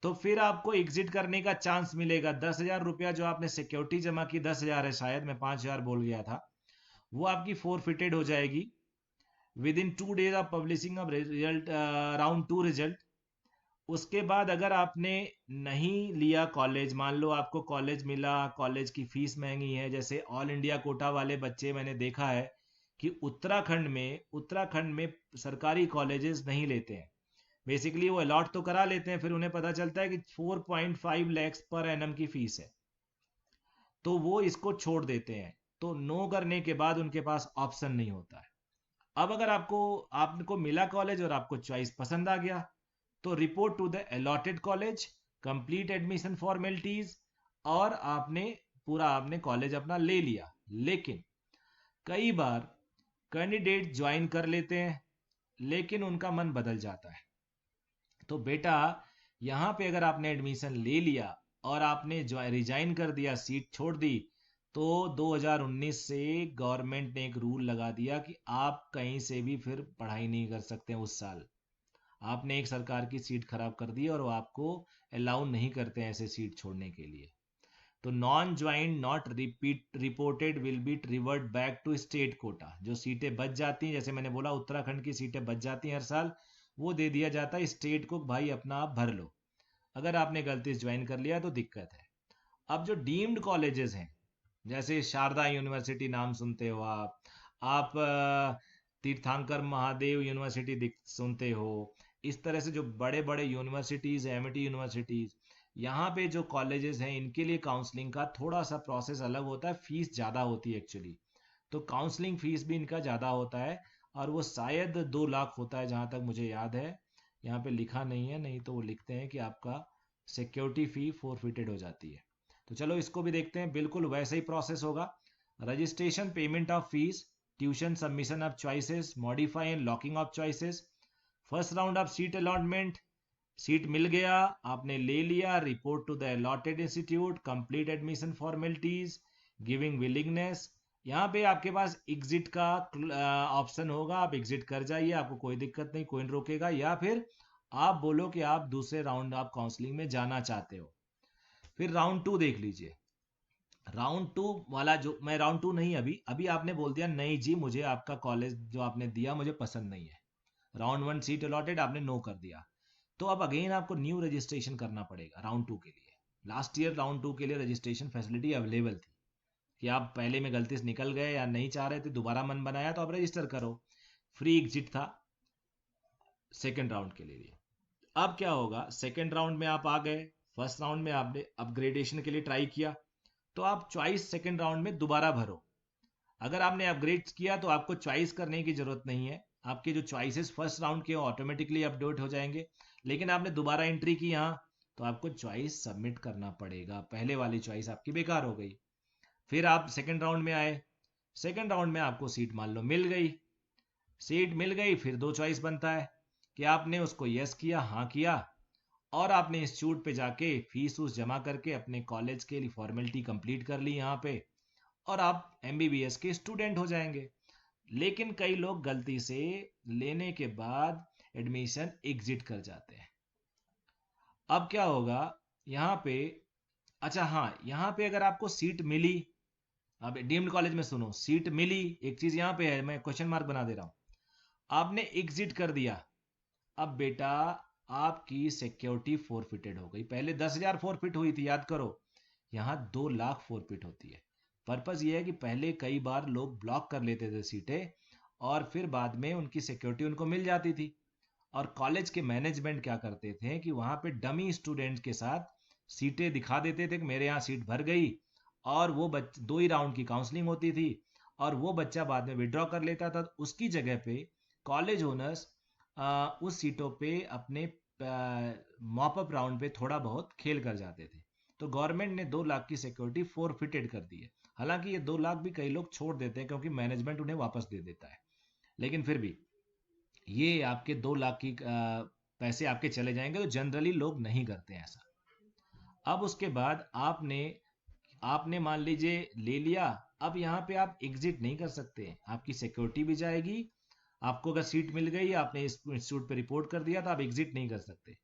तो फिर आपको एग्जिट करने का चांस मिलेगा। 10,000 रुपया जो आपने सिक्योरिटी जमा की, 10,000 है शायद, मैं 5,000 बोल गया था, वो आपकी फोरफिटेड हो जाएगी with in 2 days of publishing of result, round 2 result. उसके बाद अगर आपने नहीं लिया कॉलेज, मान लो आपको कॉलेज मिला, कॉलेज की फीस महंगी है, जैसे ऑल इंडिया कोटा वाले बच्चे मैंने देखा है कि उत्तराखंड में सरकारी कॉलेजेस नहीं लेते हैं। बेसिकली वो अलॉट तो करा लेते हैं, फिर उन्हें पता चलता है कि 4.5 lakhs पर एनम की फीस है, तो वो इसको छोड़ देते हैं। तो नो करने के बाद उनके पास ऑप्शन नहीं होता है। अब अगर आपको मिला कॉलेज और आपको चॉइस पसंद आ गया, तो report to the allotted college, complete admission formalities, और आपने कॉलेज अपना ले लिया। लेकिन कई बार कैंडिडेट ज्वाइन कर लेते हैं, लेकिन उनका मन बदल जाता है। तो बेटा, यहाँ पे अगर आपने एडमिशन ले लिया और आपने रिजाइन कर दिया, सीट छोड़ दी, तो 2019 से गवर्नमेंट ने एक रूल लगा दिया कि आप कहीं से भी फिर पढ़ाई नहीं कर सकते उस साल। आपने एक सरकार की सीट खराब कर दी और वो आपको अलाउ नहीं करते हैं ऐसे सीट छोड़ने के लिए। तो non joined not reported will be revert back to state quota. जो सीटें बच जाती हैं, जैसे मैंने बोला उत्तराखंड की सीटें बच जाती हैं हर साल, वो दे दिया जाता है स्टेट को, भाई अपना आप भर लो। अगर आपने गलती से ज्वाइन कर लिया तो दिक्कत है। अब जो डीम्ड कॉलेजेस हैं, जैसे शारदा यूनिवर्सिटी नाम सुनते हो आप तीर्थंकर महादेव यूनिवर्सिटी सुनते हो, इस तरह से जो बड़े बड़े यूनिवर्सिटीज, एमिटी यूनिवर्सिटीज, यहाँ पे जो कॉलेजेस हैं इनके लिए काउंसलिंग का थोड़ा सा प्रोसेस अलग होता है, फीस ज़्यादा होती है एक्चुअली। तो काउंसलिंग फीस भी इनका ज़्यादा होता है, और वो शायद 2 लाख होता है जहाँ तक मुझे याद है। यहाँ पे लिखा नहीं है, नहीं तो वो लिखते हैं कि आपका सिक्योरिटी फी फोरफिटेड हो जाती है। तो चलो इसको भी देखते हैं। बिल्कुल वैसे ही प्रोसेस होगा। Registration, payment of fees, tuition, submission of choices, modify and locking of choices, first round of seat allotment, seat मिल गया, आपने ले लिया, report to the allotted institute, complete admission formalities, giving willingness. यहाँ पे आपके पास एग्जिट का ऑप्शन होगा, आप एग्जिट कर जाइए, आपको कोई दिक्कत नहीं, कोई नहीं रोकेगा। या फिर आप बोलो कि आप दूसरे राउंड आप काउंसलिंग में जाना चाहते हो। फिर राउंड 2 देख लीजिए। राउंड 2 वाला, जो मैं राउंड 2 नहीं, अभी अभी आपने बोल दिया नहीं जी, मुझे आपका कॉलेज जो आपने दिया मुझे पसंद नहीं है। राउंड 1 सीट अलॉटेड, आपने नो कर दिया, तो अब अगेन आपको न्यू रजिस्ट्रेशन करना पड़ेगा राउंड 2 के लिए। लास्ट ईयर राउंड 2 के लिए रजिस्ट्रेशन फैसिलिटी अवेलेबल थी कि आप पहले में गलती से निकल गए या नहीं चाह रहे थे, दोबारा मन बनाया तो आप रजिस्टर करो। फ्री एग्जिट था सेकेंड राउंड के लिए। अब क्या होगा, सेकेंड राउंड में आप आ गए, फर्स्ट राउंड में आपने अपग्रेडेशन के लिए ट्राई किया, तो आप चॉइस सेकेंड राउंड में दोबारा भरो। अगर आपने अपग्रेड किया तो आपको चॉइस करने की जरूरत नहीं है, आपके जो चॉइसेस फर्स्ट राउंड के ऑटोमेटिकली अपडेट हो जाएंगे। लेकिन आपने दोबारा एंट्री की यहाँ, तो आपको चॉइस सबमिट करना पड़ेगा, पहले वाली चॉइस आपकी बेकार हो गई। फिर आप सेकंड राउंड में आए, सेकंड राउंड में आपको सीट मान लो मिल गई, सीट मिल गई, फिर 2 चॉइस बनता है कि आपने उसको यस किया, हाँ किया, और आपने इंस्टीट्यूट पे जाके फीस उस जमा करके अपने कॉलेज के लिए फॉर्मेलिटी कंप्लीट कर ली यहाँ पे, और आप एमबीबीएस के स्टूडेंट हो जाएंगे। लेकिन कई लोग गलती से लेने के बाद एडमिशन एग्जिट कर जाते हैं। अब क्या होगा यहाँ पे, अच्छा हाँ, यहाँ पे अगर आपको सीट मिली, अब डीम्ड कॉलेज में सुनो, सीट मिली, एक चीज यहाँ पे है, मैं क्वेश्चन मार्क बना दे रहा हूं, आपने एग्जिट कर दिया, अब बेटा आपकी सिक्योरिटी फोरफिटेड हो गई। पहले 10,000 फोरफिट हुई थी, याद करो, यहाँ 2 लाख फोरफिट होती है। पर्पज ये है कि पहले कई बार लोग ब्लॉक कर लेते थे सीटें, और फिर बाद में उनकी सिक्योरिटी उनको मिल जाती थी। और कॉलेज के मैनेजमेंट क्या करते थे कि वहां पे डमी स्टूडेंट्स के साथ सीटें दिखा देते थे कि मेरे यहाँ सीट भर गई, और वो 2 ही राउंड की काउंसलिंग होती थी, और वो बच्चा बाद में विड्रॉ कर लेता था। तो उसकी जगह पे कॉलेज ओनर्स उस सीटों पे अपने मॉपअप राउंड पे थोड़ा बहुत खेल कर जाते थे। तो गवर्नमेंट ने 2 लाख की सिक्योरिटी फोरफिटेड कर दी है। हालांकि ये 2 लाख भी कई लोग छोड़ देते हैं क्योंकि मैनेजमेंट उन्हें वापस दे देता है, लेकिन फिर भी ये आपके 2 लाख की पैसे आपके चले जाएंगे, तो जनरली लोग नहीं करते हैं ऐसा। अब उसके बाद आपने आपने मान लीजिए ले लिया, अब यहाँ पे आप एग्जिट नहीं कर सकते, आपकी सिक्योरिटी भी जाएगी। आपको अगर सीट मिल गई, आपने इस इंस्टीट्यूट पे रिपोर्ट कर दिया, तो आप एग्जिट नहीं कर सकते,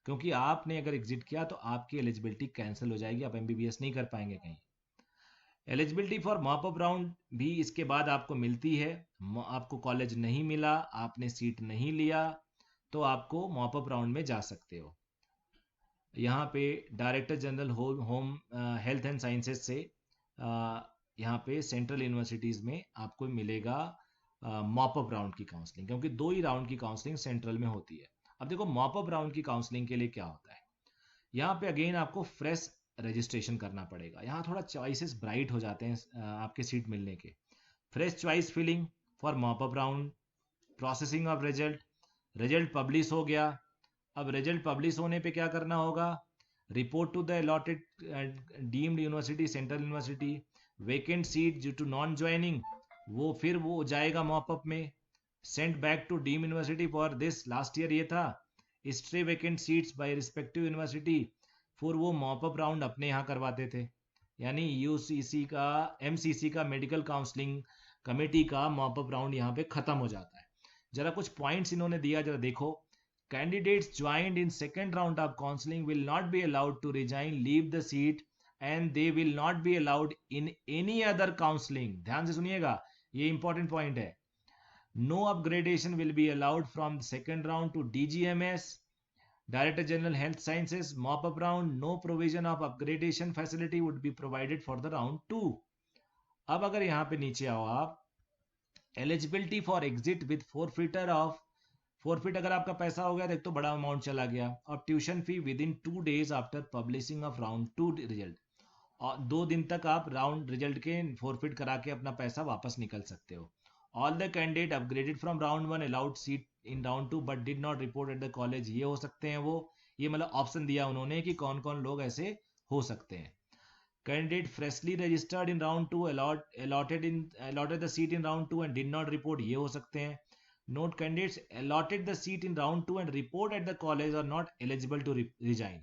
क्योंकि आपने अगर एग्जिट किया तो आपकी एलिजिबिलिटी कैंसिल हो जाएगी, आप एमबीबीएस नहीं कर पाएंगे कहीं। एलिजिबिलिटी फॉर मॉपअप राउंड भी इसके बाद आपको मिलती है। आपको कॉलेज नहीं मिला, आपने सीट नहीं लिया, तो आपको मॉपअप राउंड में जा सकते हो। यहाँ पे director general home health and sciences से यहाँ पे सेंट्रल यूनिवर्सिटीज़ में आपको मिलेगा मॉपअप राउंड की काउंसलिंग, क्योंकि 2 ही राउंड की काउंसलिंग सेंट्रल में होती है। अब देखो मॉप अप राउंड की काउंसलिंग के लिए क्या होता है, यहाँ पे अगेन आपको फ्रेश रजिस्ट्रेशन करना पड़ेगा। यहाँ थोड़ा चॉइसेस ब्राइट हो जाते हैं आपके सीट मिलने के। Fresh choice filling for mop up round, processing of result, result publish हो गया। अब रिजल्ट पब्लिश होने पे क्या करना होगा, report to the allotted deemed university, central university, vacant seat due to non joining, वो फिर वो जाएगा मॉपअप में, sent back to deem university for this, last year ये था, stray vacant seats by respective university, फिर वो मॉपअप राउंड अपने यहाँ करवाते थे। यानी यूसीसी का, एमसीसी का, मेडिकल काउंसलिंग कमेटी का मॉपअप राउंड यहाँ पे खत्म हो जाता है। जरा कुछ पॉइंट्स इन्होंने दिया, जरा देखो। Candidates joined in second round of counseling will not be allowed to resign, leave the seat, and they will not be allowed in any other counseling. ध्यान से सुनिएगा, ये इंपॉर्टेंट पॉइंट है। No upgradation will be allowed from the second round to DGMS, Director General Health Sciences, mop-up round. No provision of upgradation facility would be provided for the round 2. अब अगर यहाँ पे नीचे आओ आप, eligibility for exit with forfeiture of forfeit, अगर आपका पैसा हो गया तो एक तो बड़ा अमाउंट चला गया, और tuition fee with in 2 days after publishing of round 2 result, और 2 दिन तक आप राउंड रिजल्ट के फॉरफिट करा के अपना पैसा वापस निकल सकते हो। All the candidate upgraded from round 1 allowed seat in round 2 but did not report at the college, ये हो सकते हैं वो, ये मतलब ऑप्शन दिया उन्होंने कि कौन कौन लोग ऐसे हो सकते हैं। Candidate freshly registered in round 2 allotted the seat in round 2 and did not report, ये हो सकते हैं। Note, candidates allotted the seat in round 2 and report at the college are not eligible to resign.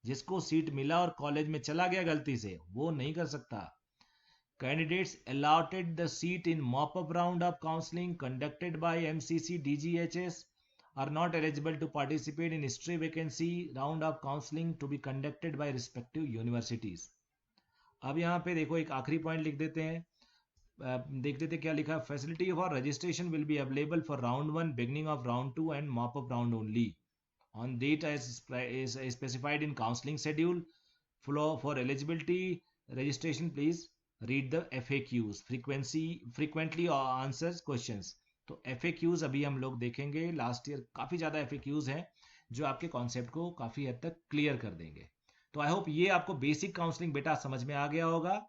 जिसको सीट मिला और कॉलेज में चला गया गलती से, वो नहीं कर सकता। Candidates allotted the seat in mop-up round of counseling conducted by MCC DGHS are not eligible to participate in stray vacancy round of counseling to be conducted by respective universities. अब यहाँ पे देखो एक आखिरी पॉइंट लिख देते हैं, देख लेते क्या लिखा। Facility for registration will be available for round 1 beginning of round 2 and mop up round only on date as specified in counselling schedule. Flow for eligibility registration please read the FAQs, frequently answers questions. तो FAQs अभी हम लोग देखेंगे, लास्ट ईयर काफ़ी ज़्यादा FAQs हैं जो आपके कॉन्सेप्ट को काफ़ी हद तक क्लियर कर देंगे। तो आई होप ये आपको बेसिक काउंसलिंग बेटा समझ में आ गया होगा।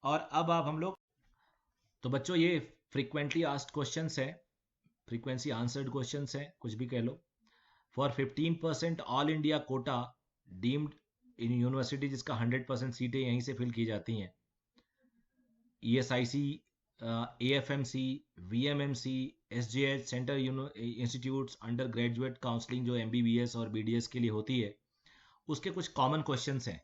और अब आप हम लोग, तो बच्चों ये फ्रीक्वेंटली आस्क्ड क्वेश्चंस है, फ्रीक्वेंसी आंसर्ड क्वेश्चंस है, कुछ भी कह लो। For 15% all India quota deemed in university, जिसका 100% सीटें यहीं से फिल की जाती हैं, ESIC, AFMC, VMMC, SJH, centre institutes under graduate counselling जो MBBS और BDS के लिए होती है, उसके कुछ कॉमन क्वेश्चंस हैं।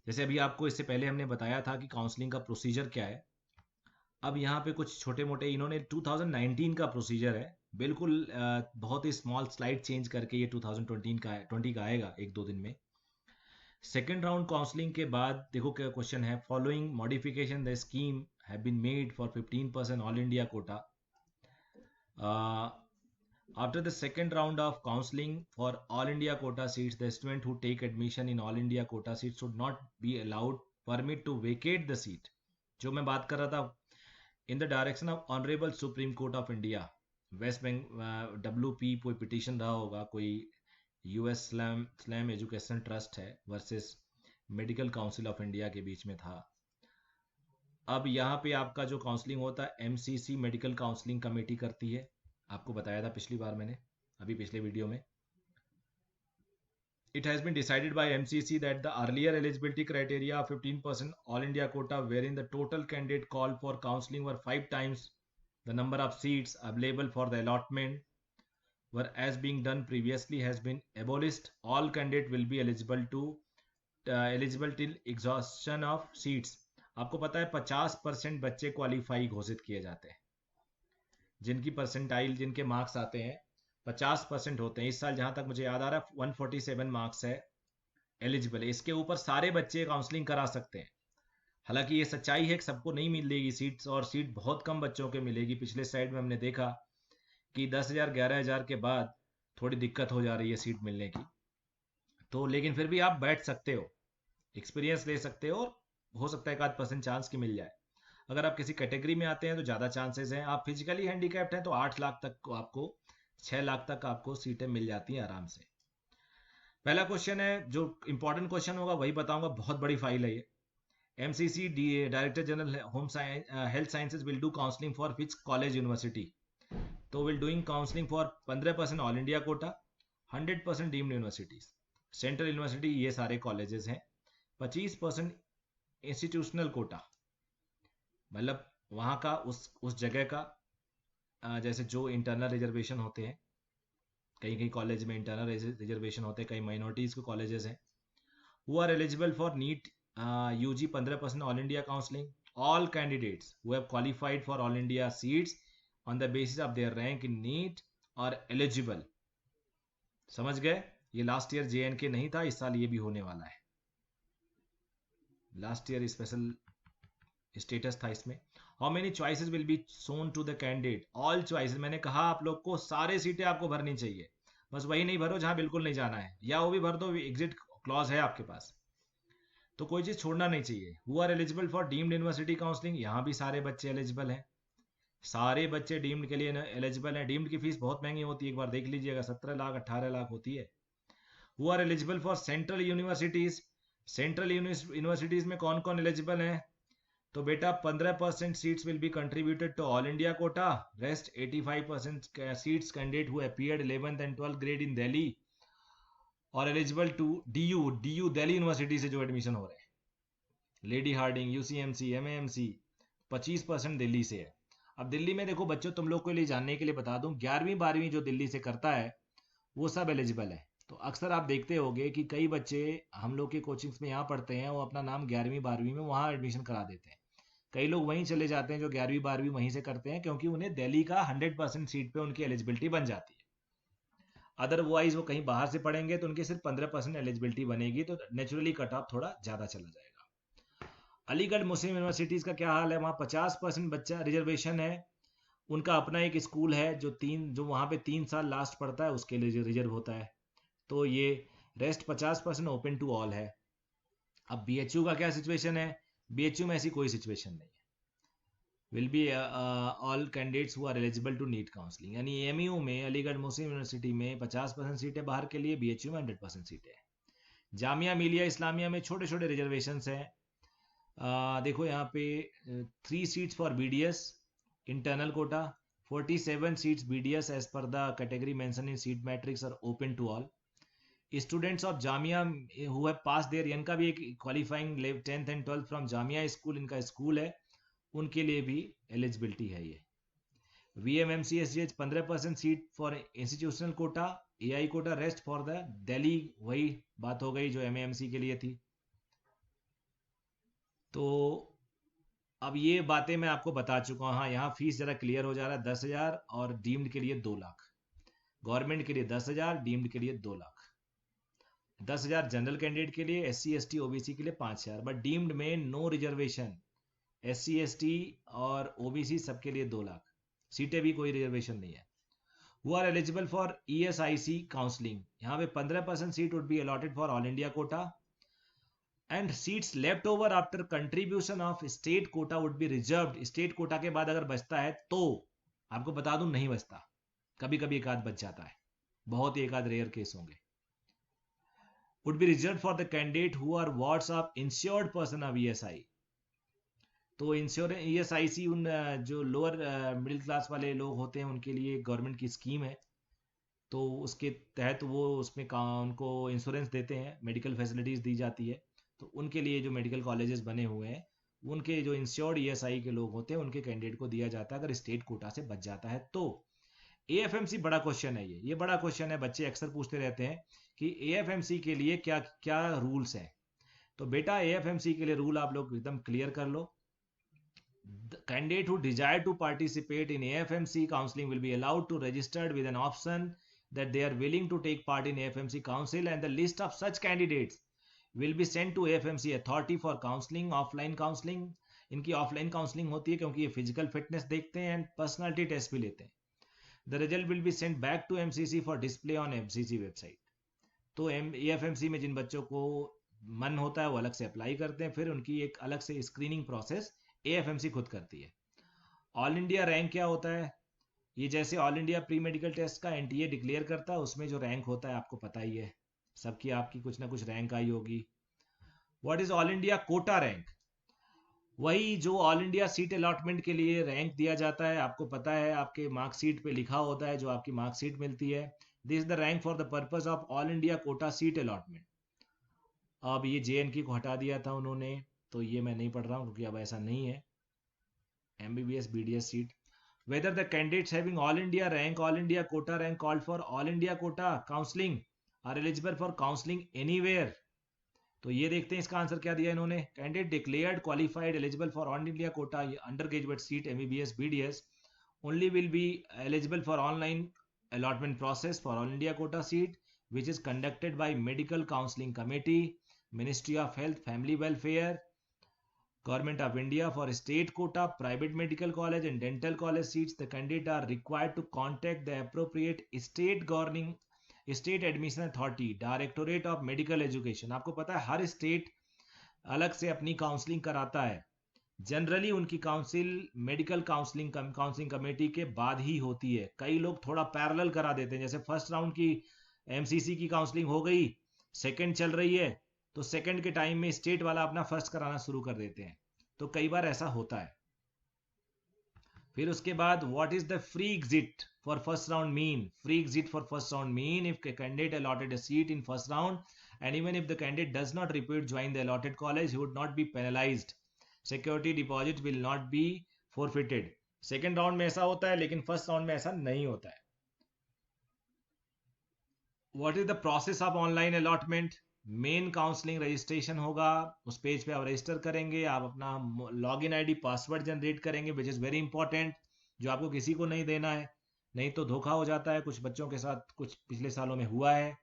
जैसे अभी आपको इससे पहले हमने बताया था कि काउंसलिंग का प्रोसीजर क्या है। अब यहाँ पे कुछ छोटे मोटे इन्होंने 2019 का प्रोसीजर है, बिल्कुल बहुत ही स्मॉल स्लाइड चेंज करके ये 2020 का आएगा 1-2 दिन में। सेकेंड राउंड काउंसलिंग के बाद देखो क्या क्वेश्चन है, following modification the scheme have been made for 15% all India quota. After the second round of counseling for all India quota seats, the student who take admission in all India quota seats should not be allowed permit to vacate the seat. जो मैं बात कर रहा था, in the direction of Honorable Supreme Court of India, West Bengal WP कोई पिटीशन रहा होगा, कोई US स्लैम एजुकेशन ट्रस्ट है versus medical council of India के बीच में था। अब यहाँ पे आपका जो काउंसलिंग होता है MCC मेडिकल काउंसलिंग कमेटी करती है, आपको बताया था पिछली बार मैंने, अभी पिछले वीडियो में। It has been decided by MCC that the earlier eligibility criteria of 15% all India quota, wherein the total candidate called for counseling were 5 times the number of seats available for the allotment, were as being done previously, has been abolished. All candidates will be eligible till exhaustion of seats. आपको पता है 50% बच्चे क्वालिफाई घोषित किए जाते हैं, जिनकी परसेंटाइल, जिनके मार्क्स आते हैं 50% होते हैं। इस साल जहां तक मुझे याद आ रहा है 147 मार्क्स है एलिजिबल, इसके ऊपर सारे बच्चे काउंसलिंग करा सकते हैं। हालांकि ये सच्चाई है कि सबको नहीं मिलेगी सीट्स, और सीट बहुत कम बच्चों के मिलेगी। पिछले साइड में हमने देखा कि 10,000 11,000 के बाद थोड़ी दिक्कत हो जा रही है सीट मिलने की। तो लेकिन फिर भी आप बैठ सकते हो, एक्सपीरियंस ले सकते हो, हो सकता है 1% चांस की मिल जाए। अगर आप किसी कैटेगरी में आते हैं तो ज़्यादा चांसेस हैं। आप फिजिकली हैंडीकैप्ड हैं तो 8 लाख तक को आपको 6 लाख तक आपको सीटें मिल जाती हैं आराम से। पहला क्वेश्चन है, जो इंपॉर्टेंट क्वेश्चन होगा वही बताऊंगा, बहुत बड़ी फाइल है ये। MCC director general home health sciences will do counselling for which college university? तो will doing counselling for 15% all India quota, 100% deemed universities, central university, ये सारे कॉलेजेस हैं। 25% इंस्टीट्यूशनल कोटा, मतलब वहाँ का उस जगह का, जैसे जो इंटरनल रिजर्वेशन होते हैं, कई कई कॉलेज में इंटरनल रिजर्वेशन होते हैं, कई माइनॉरिटीज़ के कॉलेजेस हैं। Who are eligible for NEET UG 15% all India counselling, all candidates who have qualified for all India seats on the basis of their rank in NEET और एलिजिबल। समझ गए? ये लास्ट ईयर JNK नहीं था, इस साल ये भी होने वाला है। लास्ट ईयर स्पेशल स्टेटस था इसमें। How many choices will be shown to the candidate? All choices, मैंने कहा आप लोग को सारे सीटें आपको भरनी चाहिए, बस वही नहीं भरो जहां बिल्कुल नहीं जाना है, या वो भी भर दो, एग्जिट क्लॉज है आपके पास, तो कोई चीज छोड़ना नहीं चाहिए। Who are eligible for deemed university counselling, यहाँ भी सारे बच्चे एलिजिबल हैं, सारे बच्चे डीम्ड के लिए एलिजिबल हैं। डीम्ड की फीस बहुत महंगी होती है, एक बार देख लीजिएगा, 17 लाख 18 लाख होती है। Who are eligible for central universities, central universities में कौन कौन एलिजिबल हैं? तो बेटा 15% seats will be contributed to all India quota, rest 85% seats candidate who appeared 11th and 12th grade in Delhi और eligible to DU Delhi university से जो एडमिशन हो रहे हैं, Lady Hardinge, UCMC, MAMC, 25% Delhi से है। अब दिल्ली में देखो बच्चों, तुम लोग के लिए जानने के लिए बता दूं, 11वीं 12वीं जो दिल्ली से करता है वो सब एलिजिबल है। तो अक्सर आप देखते होंगे कि कई बच्चे हम लोग के कोचिंग्स में यहाँ पढ़ते हैं, वो अपना नाम 11वीं 12वीं में वहाँ एडमिशन करा देते हैं। कई लोग वहीं चले जाते हैं जो 11वीं 12वीं वहीं से करते हैं, क्योंकि उन्हें दिल्ली का 100% सीट पे उनकी एलिजिबिलिटी बन जाती है। अदरवाइज वो कहीं बाहर से पढ़ेंगे तो उनकी सिर्फ 15% एलिजिबिलिटी बनेगी, तो नेचुरली कट ऑफ थोड़ा ज़्यादा चला जाएगा। अलीगढ़ मुस्लिम यूनिवर्सिटीज़ का क्या हाल है? वहाँ 50% बच्चा रिजर्वेशन है, उनका अपना एक स्कूल है जो वहाँ पे 3 साल लास्ट पढ़ता है उसके लिए रिजर्व होता है, तो ये रेस्ट 50% ओपन टू ऑल है। अब BHU का क्या सिचुएशन है? BHU में ऐसी कोई सिचुएशन नहीं है, will be all candidates who are eligible to NEET counselling, यानी AMU में, अलीगढ़ मुस्लिम यूनिवर्सिटी में 50% सीटें बाहर के लिए, BHU में 100% सीटें हैं। जामिया मिलिया इस्लामिया में छोटे छोटे रिजर्वेशन हैं। देखो यहाँ पे 3 seats for BDS internal quota, 47 seats BDS as per the category mention in seat matrix are open to all. Students of Jamia who have pass their, इनका भी एक qualifying 10th and 12th from Jamia school, इनका स्कूल है, उनके लिए भी एलिजिबिलिटी है ये। VMMC SGH 15% seat for institutional quota, AI quota, rest for the Delhi, वही बात हो गई जो MAMC के लिए थी। तो अब ये बातें मैं आपको बता चुका हूँ। हाँ, यहाँ फीस जरा क्लियर हो जा रहा है, 10,000 और डीम्ड के लिए 2 लाख, गवर्नमेंट के लिए 10,000, डीम्ड के लिए 2 लाख। 10,000 जनरल कैंडिडेट के लिए, SC ST OBC के लिए 5,000, बट डीम्ड में नो रिजर्वेशन, SC ST और OBC सबके लिए 2 लाख, सीटें भी कोई रिजर्वेशन नहीं है। Who are eligible for ESIC counselling, यहाँ पे 15% seat would be allotted for all India quota and seats left over after contribution of state quota would be reserved. State quota के बाद अगर बचता है तो, आपको बता दूं नहीं बचता, कभी कभी एक आध बच जाता है, बहुत ही एक आध रेयर केस होंगे। Would be reserve for the candidate who are wards of insured person of ESI। तो इंश्योरेंस ESIC उन जो लोअर मिडिल क्लास वाले लोग होते हैं उनके लिए गवर्नमेंट की स्कीम है, तो उसके तहत वो उसमें उनको इंश्योरेंस देते हैं, मेडिकल फैसिलिटीज दी जाती है। तो उनके लिए जो मेडिकल कॉलेजेस बने हुए हैं, उनके जो इंश्योर्ड ESI के लोग होते हैं उनके कैंडिडेट को दिया जाता है अगर स्टेट कोटा से बच जाता है तो। AFMC बड़ा क्वेश्चन है, ये बड़ा क्वेश्चन है, बच्चे अक्सर पूछते रहते हैं कि AFMC के लिए क्या क्या रूल्स हैं। तो बेटा AFMC के लिए रूल आप लोग एकदम क्लियर कर लो। The candidate who desire to participate in AFMC counseling will be allowed to register with an option that they are willing to take part in AFMC council, and the list of such candidates will be sent to AFMC authority for counseling, offline counseling। इनकी ऑफलाइन काउंसलिंग होती है क्योंकि ये फिजिकल फिटनेस देखते हैं एंड पर्सनालिटी टेस्ट भी लेते हैं। The result will be sent back to MCC for display on MCC website. तो AFMC में जिन बच्चों को मन होता है वो अलग से अप्लाई करते हैं, फिर उनकी एक अलग से स्क्रीनिंग प्रोसेस AFMC खुद करती है। ऑल इंडिया रैंक क्या होता है? ये जैसे all India pre medical test का एनटीए डिक्लेयर करता है, उसमें जो रैंक होता है आपको पता ही है, सबकी आपकी कुछ ना कुछ रैंक आई होगी। What is all India Kota rank? वही जो ऑल इंडिया सीट अलॉटमेंट के लिए रैंक दिया जाता है, आपको पता है आपके मार्कशीट पे लिखा होता है, जो आपकी मार्कशीट मिलती है, this is the rank for the purpose of all India Kota seat allotment. अब ये जेएनके को हटा दिया था उन्होंने, तो ये मैं नहीं पढ़ रहा हूँ क्योंकि अब ऐसा नहीं है। MBBS BDS seat, whether the candidates having all India rank, all India quota rank called for all India quota counseling are eligible for counseling anywhere। तो ये देखते हैं इसका आंसर क्या दिया इन्होंने। Candidate declared qualified eligible for all India Kota under graduate seat MBBS BDS only will be eligible for online allotment process for all India quota seat which is conducted by Medical Counseling Committee, Ministry of Health, Family Welfare, Government of India. For state quota, private medical college and dental college seats, the candidate are required to contact the appropriate state governing state admission authority, directorate of medical education. आपको पता है हर स्टेट अलग से अपनी काउंसलिंग कराता है, जनरली उनकी काउंसिल मेडिकल काउंसलिंग कमेटी के बाद ही होती है। कई लोग थोड़ा पैरेलल करा देते हैं, जैसे फर्स्ट राउंड की एमसीसी की काउंसलिंग हो गई, सेकंड चल रही है, तो सेकंड के टाइम में स्टेट वाला अपना फर्स्ट कराना शुरू कर देते हैं, तो कई बार ऐसा होता है। फिर उसके बाद what is the free exit for first round mean? Free exit for first round mean if candidate allotted a seat in first round and even if the candidate does not repeat join the allotted college, he would not be penalized, security deposit will not be forfeited। Second round में ऐसा होता है, लेकिन फर्स्ट राउंड में ऐसा नहीं होता है। What is the process of online allotment? Main counselling registration होगा, उस पेज पे आप रजिस्टर करेंगे, आप अपना लॉगिन आईडी पासवर्ड जनरेट करेंगे विच इज़ वेरी इंपॉर्टेंट, जो आपको किसी को नहीं देना है, नहीं तो धोखा हो जाता है, कुछ बच्चों के साथ कुछ पिछले सालों में हुआ है।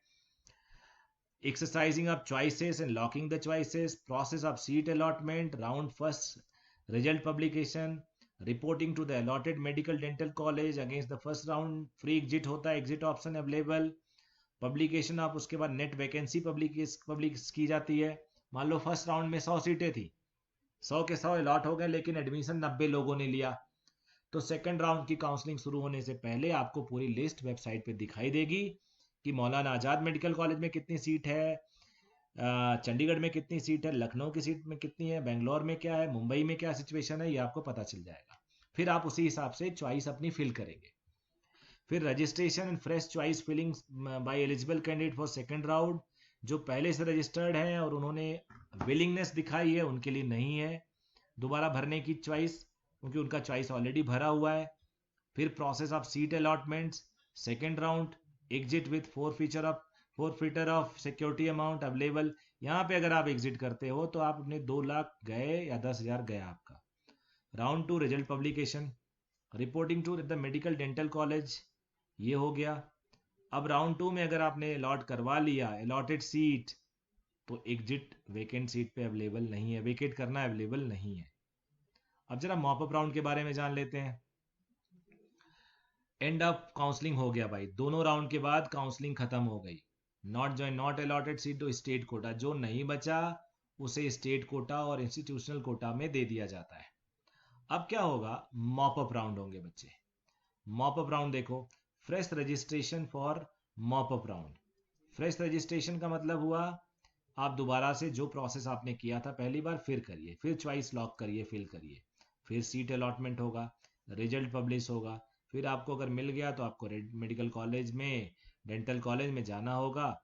Exercising of choices and locking the choices, process of seat allotment, round first result publication, reporting to the allotted medical dental college against the first round, free exit होता है, exit option available, publication of, उसके बाद नेट वैकेंसी पब्लिक की जाती है। मान लो फर्स्ट राउंड में 100 सीटें थी, 100 के 100 अलॉट हो गए, लेकिन एडमिशन 90 लोगों ने लिया, तो सेकंड राउंड की काउंसलिंग शुरू होने से पहले आपको पूरी लिस्ट वेबसाइट पे दिखाई देगी कि मौलाना आज़ाद मेडिकल कॉलेज में कितनी सीट है, चंडीगढ़ में कितनी सीट है, लखनऊ की सीट में कितनी है, बेंगलोर में क्या है, मुंबई में क्या सिचुएशन है, ये आपको पता चल जाएगा। फिर आप उसी हिसाब से चॉइस अपनी फिल करेंगे। फिर registration and fresh choice filling by eligible candidate for second round, जो पहले से रजिस्टर्ड हैं और उन्होंने विलिंगनेस दिखाई है उनके लिए नहीं है दोबारा भरने की चॉइस, क्योंकि उनका चॉइस ऑलरेडी भरा हुआ है। फिर process of seat allotments, second round, exit with forfeiture of security amount available. यहाँ पे अगर आप एग्जिट करते हो तो आप अपने 2 लाख गए या 10,000 गया आपका। Round 2 result publication, reporting to the medical dental college, ये हो गया। अब राउंड 2 में अगर आपने अलॉट करवा लिया अलॉटेड सीट, तो एग्जिट वेकेंट सीट पे अवेलेबल नहीं है, वेकेट करना अवेलेबल नहीं है। अब जरा मॉपअप राउंड के बारे में जान लेते हैं। एंड ऑफ काउंसलिंग हो गया भाई, दोनों राउंड के बाद काउंसलिंग खत्म हो गई। Not allotted seat to state quota, जो नहीं बचा उसे स्टेट कोटा और इंस्टीट्यूशनल कोटा में दे दिया जाता है। अब क्या होगा, मॉपअप राउंड होंगे बच्चे। मॉपअप राउंड देखो, fresh registration for mop up round. Fresh registration का मतलब हुआ आप दोबारा से जो प्रोसेस आपने किया था पहली बार फिर करिए, फिर चॉइस लॉक करिए, फिल करिए, फिर सीट अलॉटमेंट होगा, रिजल्ट पब्लिश होगा, फिर आपको अगर मिल गया तो आपको मेडिकल कॉलेज में, डेंटल कॉलेज में जाना होगा।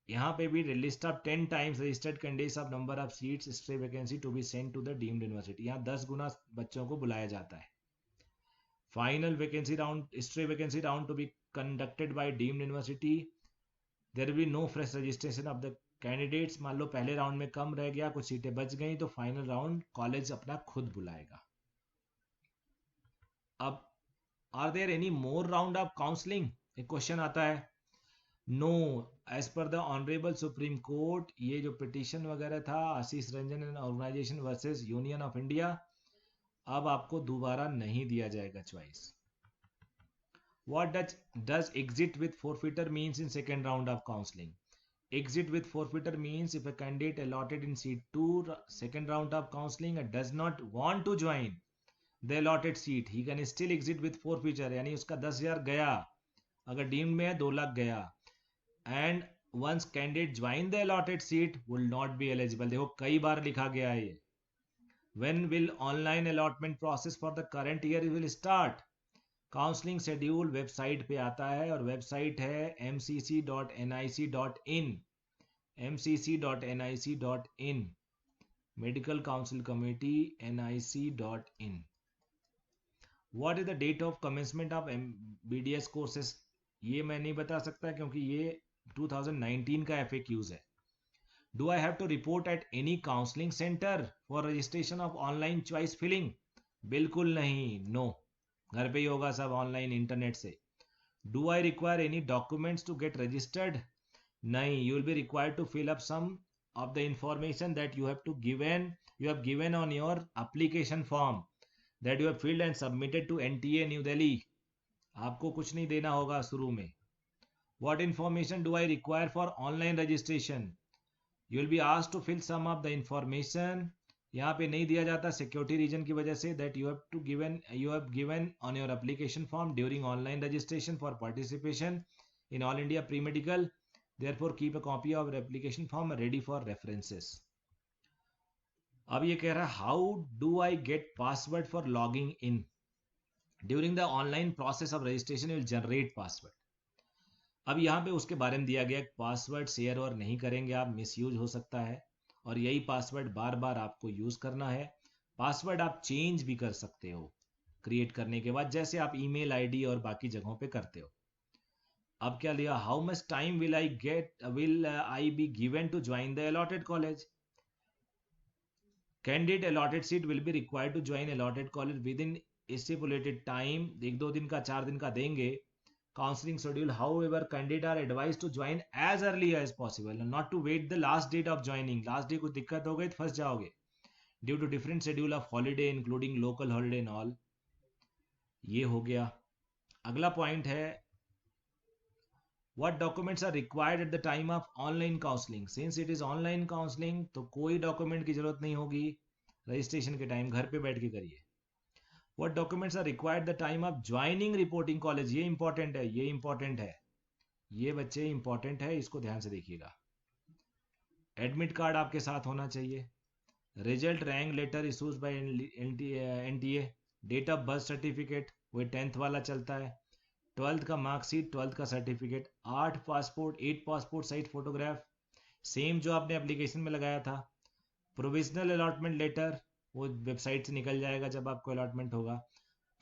यहाँ पे भी list of 10 times registered candidates of number of seats stray vacancy to be sent to the deemed university, यहाँ 10 गुना बच्चों को बुलाया जाता है। Final vacancy round, stray vacancy round to be conducted by deemed university, there will be no fresh registration of the candidates। मान लो पहले राउंड में कम रह गया, कुछ सीटें बच गई, तो फाइनल राउंड कॉलेज अपना खुद बुलाएगा। अब are there any more round of counselling, एक क्वेश्चन आता है। No, as per the honourable Supreme Court, ये जो पिटीशन वगैरह था Ashish Ranjan and organisation versus Union of India, अब आपको दोबारा नहीं दिया जाएगा choice. What does exit with forfeiture means in second round of counseling? Exit with forfeiture means if a candidate allotted in seat 2 second round of counseling and does not want to join the allotted seat he can still exit with forfeiture, यानी उसका 10,000 गया, अगर डीम्ड में है 2 लाख गया, and once candidate join the allotted seat will not be eligible. देखो कई बार लिखा गया है ये, when will online allotment process for the current year will start। Counselling schedule website पे आता है, और वेबसाइट है mcc.nic.in, mcc.nic.in, medical council committee nic.in। What is the date of commencement of BDS courses, ये मैं नहीं बता सकता क्योंकि ये 2019 का FAQs है। Do I have to report at any counselling centre for registration of online choice filling, बिल्कुल नहीं, नो, घर पे ही होगा सब ऑनलाइन इंटरनेट से। Do I require any documents to get registered, नहीं, you will be required to fill up some of the information that you have given on your application form that you have filled and submitted to NTA New Delhi. आपको कुछ नहीं देना होगा शुरू में। What information do I require for online registration, you will be asked to fill some of the information, यहाँ पे नहीं दिया जाता सिक्योरिटी रीजन की वजह से, that you have given on your application form during online registration for participation in all India pre medical, therefore keep a copy of application form ready for references. अब ये कह रहा है how do I get password for logging in, during the online process of registration will generate password. अब यहाँ पे उसके बारे में दिया गया पासवर्ड शेयर और नहीं करेंगे आप, मिसयूज हो सकता है, और यही पासवर्ड बार बार आपको यूज करना है। पासवर्ड आप चेंज भी कर सकते हो क्रिएट करने के बाद, जैसे आप ईमेल आईडी और बाकी जगहों पे करते हो। अब क्या लिया, how much time will I be given to join the allotted college, candidate allotted seat will be required to join allotted college within stipulated time, 1-2 दिन का 4 दिन का देंगे। Counselling schedule, however candidate are advised to join as early as possible and not to wait the last date of joining, last day कुछ दिक्कत हो गई तो फंस जाओगे, due to different schedule of holiday including local holiday and all। ये हो गया। अगला पॉइंट है what documents are required at the time of online counseling, since it is online counseling तो कोई डॉक्यूमेंट की जरूरत नहीं होगी, रजिस्ट्रेशन के टाइम घर पे बैठ के करिए। What documents are required the time of joining reporting college, ये इंपॉर्टेंट है, ये इंपॉर्टेंट है, ये बच्चे इंपॉर्टेंट है, इसको ध्यान से देखिएगा। एडमिट कार्ड आपके साथ होना चाहिए, result rank letter issues by NTA, date of birth certificate, वही 10th वाला चलता है, 12th का मार्कशीट, 12th का certificate, 8 passport size photograph, same जो आपने एप्लीकेशन में लगाया था, प्रोविजनल अलॉटमेंट लेटर, वो वेबसाइट से निकल जाएगा जब आपको अलॉटमेंट होगा,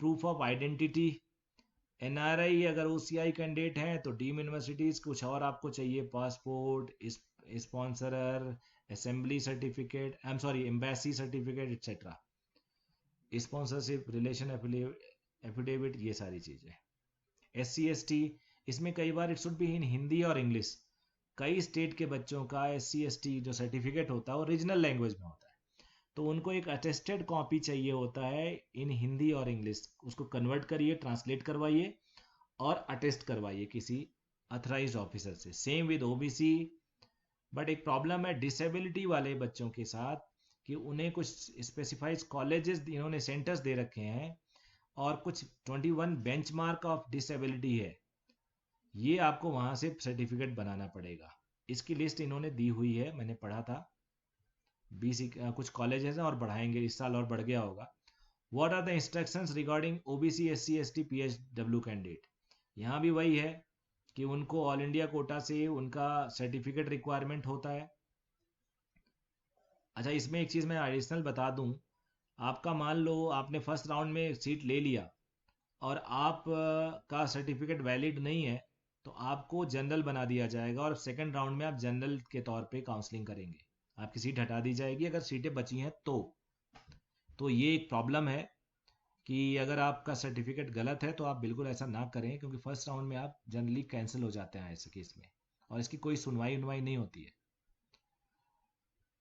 प्रूफ ऑफ आइडेंटिटी, NRI अगर OCI कैंडिडेट हैं तो डीम यूनिवर्सिटीज, कुछ और आपको चाहिए, passport, sponsorer, assembly certificate, embassy certificate etcetera, sponsorship relation affidavit, ये सारी चीजें। SC ST, इसमें कई बार it should be in Hindi और इंग्लिश, कई स्टेट के बच्चों का SC ST जो सर्टिफिकेट होता है वो रीजनल लैंग्वेज में होता है, तो उनको एक अटेस्टेड कॉपी चाहिए होता है इन हिंदी और इंग्लिश, उसको कन्वर्ट करिए, ट्रांसलेट करवाइए और अटेस्ट करवाइए किसी अथराइज्ड ऑफिसर से। सेम विद OBC, बट एक प्रॉब्लम है डिसेबिलिटी वाले बच्चों के साथ कि उन्हें कुछ स्पेसिफाइड कॉलेजेस इन्होंने सेंटर्स दे रखे हैं और कुछ 21 बेंचमार्क ऑफ डिसेबिलिटी है, ये आपको वहां से सर्टिफिकेट बनाना पड़ेगा। इसकी लिस्ट इन्होंने दी हुई है, मैंने पढ़ा था, कुछ कॉलेजेस हैं और बढ़ाएंगे, इस साल और बढ़ गया होगा। What are the instructions regarding OBC SC ST PSW candidate, यहाँ भी वही है कि उनको ऑल इंडिया कोटा से उनका सर्टिफिकेट रिक्वायरमेंट होता है। अच्छा, इसमें एक चीज़ मैं एडिशनल बता दूं, आपका मान लो आपने फर्स्ट राउंड में सीट ले लिया और आप का सर्टिफिकेट वैलिड नहीं है तो आपको जनरल बना दिया जाएगा और सेकंड राउंड में आप जनरल के तौर पे काउंसलिंग करेंगे, आपकी सीट हटा दी जाएगी अगर सीटें बची हैं तो ये एक प्रॉब्लम है कि अगर आपका सर्टिफिकेट गलत है तो आप बिल्कुल ऐसा ना करें, क्योंकि फर्स्ट राउंड में आप जनरली कैंसिल हो जाते हैं ऐसे केस में, और इसकी कोई सुनवाई नहीं होती है।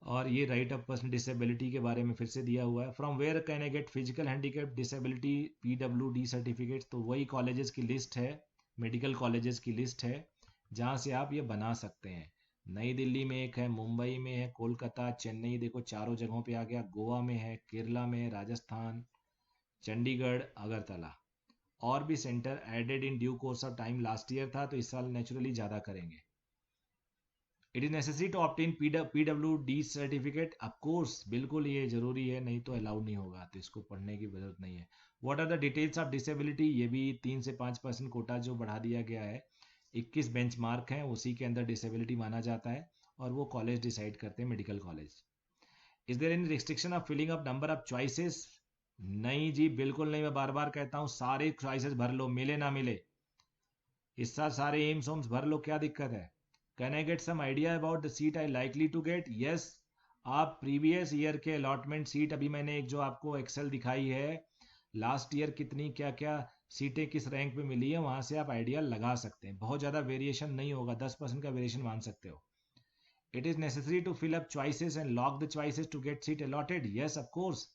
और ये राइट ऑफ पर्सन डिसेबिलिटी के बारे में फिर से दिया हुआ है, from where can I get physical handicap disability PWD certificate, तो वही कॉलेजेस की लिस्ट है, मेडिकल कॉलेजेस की लिस्ट है जहाँ से आप ये बना सकते हैं। नई दिल्ली में एक है, मुंबई में है, कोलकाता, चेन्नई, देखो चारों जगहों पे आ गया, गोवा में है, केरला में है, राजस्थान, चंडीगढ़, अगरतला। और भी centre added in due course of time, last year था तो इस साल नेचुरली ज़्यादा करेंगे। It is necessary to obtain PWD certificate, of course बिल्कुल ये जरूरी है, नहीं तो अलाउड नहीं होगा, तो इसको पढ़ने की जरूरत नहीं है। What are the details of disability, ये भी 3 से 5% कोटा जो बढ़ा दिया गया है। 21 बेंचमार्क हैं, उसी के अंदर डिसेबिलिटी माना जाता है, और वो कॉलेज डिसाइड करते हैं, medical college. Is there any restriction of filling up number of choices? नहीं जी, बिल्कुल नहीं। मैं बार बार कहता हूँ, सारे चॉइसेस भर लो, मिले ना मिले। इस साल सारे एम्स होम्स भर लो, क्या दिक्कत है? Can I get some idea about the seat I likely to get? Yes, आप प्रीवियस ईयर के अलॉटमेंट सीट, अभी मैंने एक जो आपको एक्सेल दिखाई है, लास्ट ईयर कितनी क्या क्या सीटें किस रैंक पे मिली है, वहां से आप आइडिया लगा सकते हैं। बहुत ज़्यादा वेरिएशन नहीं होगा, 10% का वेरिएशन मान सकते हो। It is necessary to fill up choices and lock the choices to get seat allotted? Yes, of course.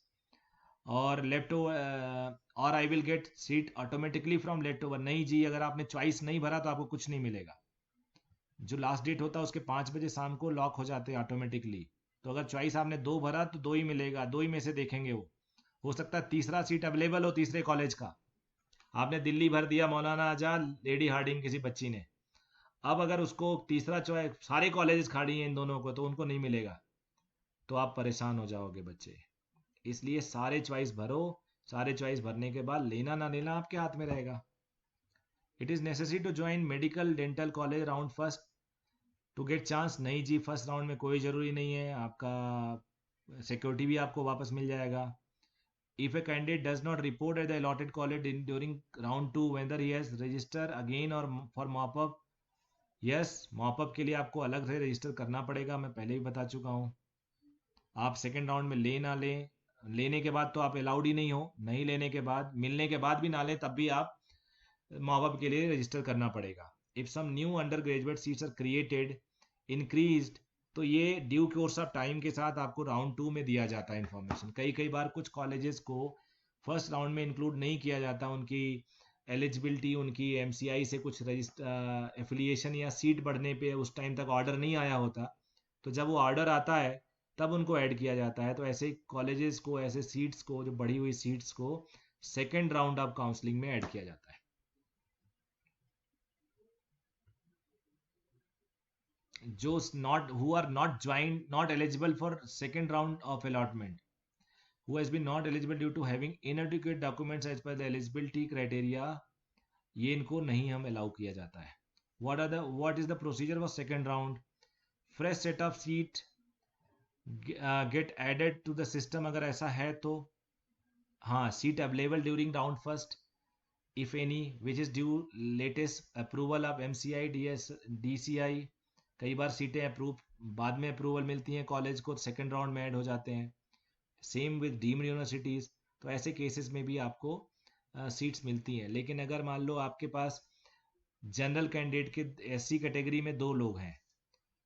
और लेफ्ट ओवर, और I will get seat automatically from left over? नहीं जी, अगर आपने चॉइस नहीं भरा तो आपको कुछ नहीं मिलेगा। जो लास्ट डेट होता है उसके 5 बजे शाम को लॉक हो जाते हैं ऑटोमेटिकली। तो अगर चॉइस आपने 2 भरा तो 2 ही मिलेगा, 2 ही में से देखेंगे वो। हो सकता है तीसरा सीट अवेलेबल हो तीसरे कॉलेज का, आपने दिल्ली भर दिया, मौलाना आजाद, लेडी हार्डिंग किसी बच्ची ने। अब अगर उसको तीसरा चॉइस, सारे कॉलेजेस खाली हैं इन दोनों को, तो उनको नहीं मिलेगा, तो आप परेशान हो जाओगे बच्चे। इसलिए सारे चॉइस भरो, सारे चॉइस भरने के बाद लेना ना लेना आपके हाथ में रहेगा। It is necessary to join medical dental college round first to get chance? नहीं जी, फर्स्ट राउंड में कोई ज़रूरी नहीं है, आपका सिक्योरिटी भी आपको वापस मिल जाएगा। If a candidate does not report at the allotted college during round 2, weather he has register again और फॉर मॉपअप? यस, मॉपअप के लिए आपको अलग से रजिस्टर करना पड़ेगा, मैं पहले ही बता चुका हूँ। आप सेकेंड राउंड में ले ना लें, लेने के बाद तो आप अलाउड ही नहीं हो, नहीं लेने के बाद, मिलने के बाद भी ना लें तब भी आप मॉपअप के लिए रजिस्टर करना पड़ेगा। If some new under graduate seats are created increased, तो ये ड्यू कोर्स ऑफ टाइम के साथ आपको राउंड 2 में दिया जाता है इन्फॉर्मेशन। कई कई बार कुछ कॉलेजेस को फर्स्ट राउंड में इंक्लूड नहीं किया जाता, उनकी एलिजिबिलिटी, उनकी एमसीआई से कुछ रजिस्टर एफिलिएशन या सीट बढ़ने पे उस टाइम तक ऑर्डर नहीं आया होता, तो जब वो ऑर्डर आता है तब उनको ऐड किया जाता है। तो ऐसे कॉलेजेस को, ऐसे सीट्स को, जो बढ़ी हुई सीट्स को सेकेंड राउंड ऑफ काउंसलिंग में ऐड किया जाता है। जो not, who are not join, not eligible for second round of allotment, who has been not eligible due to having inadequate documents as per the eligibility criteria, ये इनको नहीं हम अलाउ किया जाता है। what is the procedure for second round? fresh set of seat get added to the system, अगर ऐसा है तो। हाँ, seat available during round first if any which is due latest approval of MCI DCI। कई बार सीटें अप्रूव, बाद में अप्रूवल मिलती हैं कॉलेज को, सेकेंड राउंड में ऐड हो जाते हैं। सेम विद डीम्ड यूनिवर्सिटीज़, तो ऐसे केसेस में भी आपको सीट्स मिलती हैं। लेकिन अगर मान लो आपके पास जनरल कैंडिडेट के एससी कैटेगरी में 2 लोग हैं,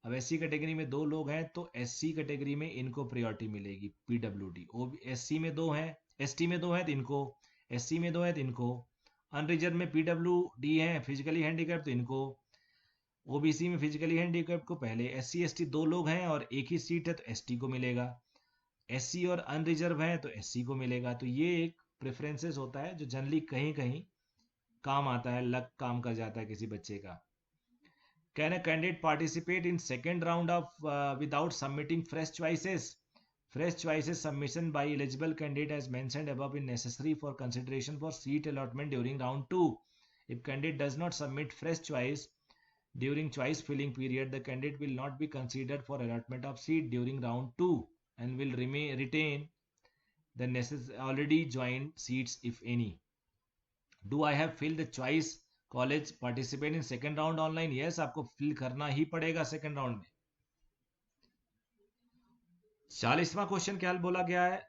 अब एससी कैटेगरी में 2 लोग हैं तो एससी कैटेगरी में इनको प्रायोरिटी मिलेगी पीडब्ल्यूडी। एससी में 2 हैं, एसटी में 2 हैं तो इनको, एससी में 2 हैं तो इनको, अनरिजर्व में पीडब्ल्यूडी हैं फिजिकली हैंडीकैप तो इनको, ओबीसी में फिजिकली हैंडीकैप को पहले, एससी एसटी 2 लोग हैं और एक ही सीट है तो एसटी को मिलेगा, एससी और अनरिजर्व है तो एससी को मिलेगा। तो ये एक प्रेफरेंसेस होता है जो जनरली कहीं कहीं काम आता है, लक काम कर जाता है किसी बच्चे का। Can a candidate participate in second round of without submitting fresh choices? Fresh choices submission by eligible candidate as mentioned above in necessary for consideration for seat allotment during round 2। If candidate does not submit fresh choice during choice filling period, the candidate will not be considered for allotment of seat during round 2 and will retain the already joined seats if any. Do I have filled the choice college participate in second round online? Yes, आपको fill करना ही पड़ेगा second round में। 40वां क्वेश्चन क्या बोला गया है?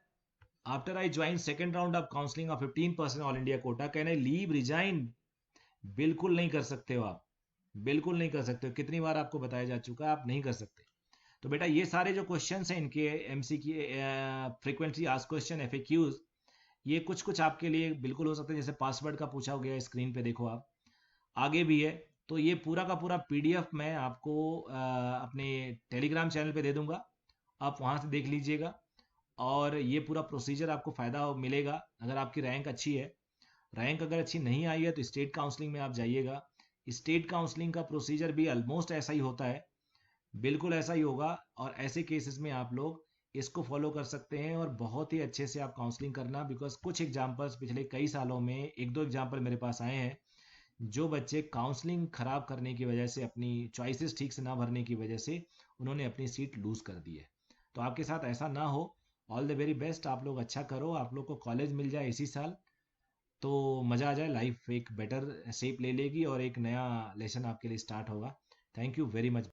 After I join second round of counseling of 15% all India quota, can I leave, resign? बिल्कुल नहीं कर सकते हो आप, बिल्कुल नहीं कर सकते हो। कितनी बार आपको बताया जा चुका है, आप नहीं कर सकते। तो बेटा ये सारे जो क्वेश्चंस हैं इनके एमसी की फ्रीक्वेंटली आस्क्ड क्वेश्चन एफएक्यूज, ये कुछ कुछ आपके लिए बिल्कुल हो सकते हैं, जैसे पासवर्ड का पूछा गया स्क्रीन पे देखो आप, आगे भी है। तो ये पूरा का पूरा पीडीएफ मैं आपको अपने टेलीग्राम चैनल पे दे दूंगा, आप वहां से देख लीजिएगा। और ये पूरा प्रोसीजर आपको फ़ायदा मिलेगा अगर आपकी रैंक अच्छी है। रैंक अगर अच्छी नहीं आई है तो स्टेट काउंसलिंग में आप जाइएगा। स्टेट काउंसलिंग का प्रोसीजर भी ऑलमोस्ट ऐसा ही होता है, बिल्कुल ऐसा ही होगा। और ऐसे केसेस में आप लोग इसको फॉलो कर सकते हैं और बहुत ही अच्छे से आप काउंसलिंग करना, बिकॉज कुछ एग्जांपल्स पिछले कई सालों में एक दो एग्जांपल मेरे पास आए हैं, जो बच्चे काउंसलिंग खराब करने की वजह से, अपनी चॉइसेस ठीक से ना भरने की वजह से उन्होंने अपनी सीट लूज कर दी है। तो आपके साथ ऐसा ना हो। ऑल द वेरी बेस्ट, आप लोग अच्छा करो, आप लोग को कॉलेज मिल जाए इसी साल तो मज़ा आ जाए, लाइफ एक बेटर शेप ले लेगी और एक नया लेसन आपके लिए स्टार्ट होगा। Thank you very much.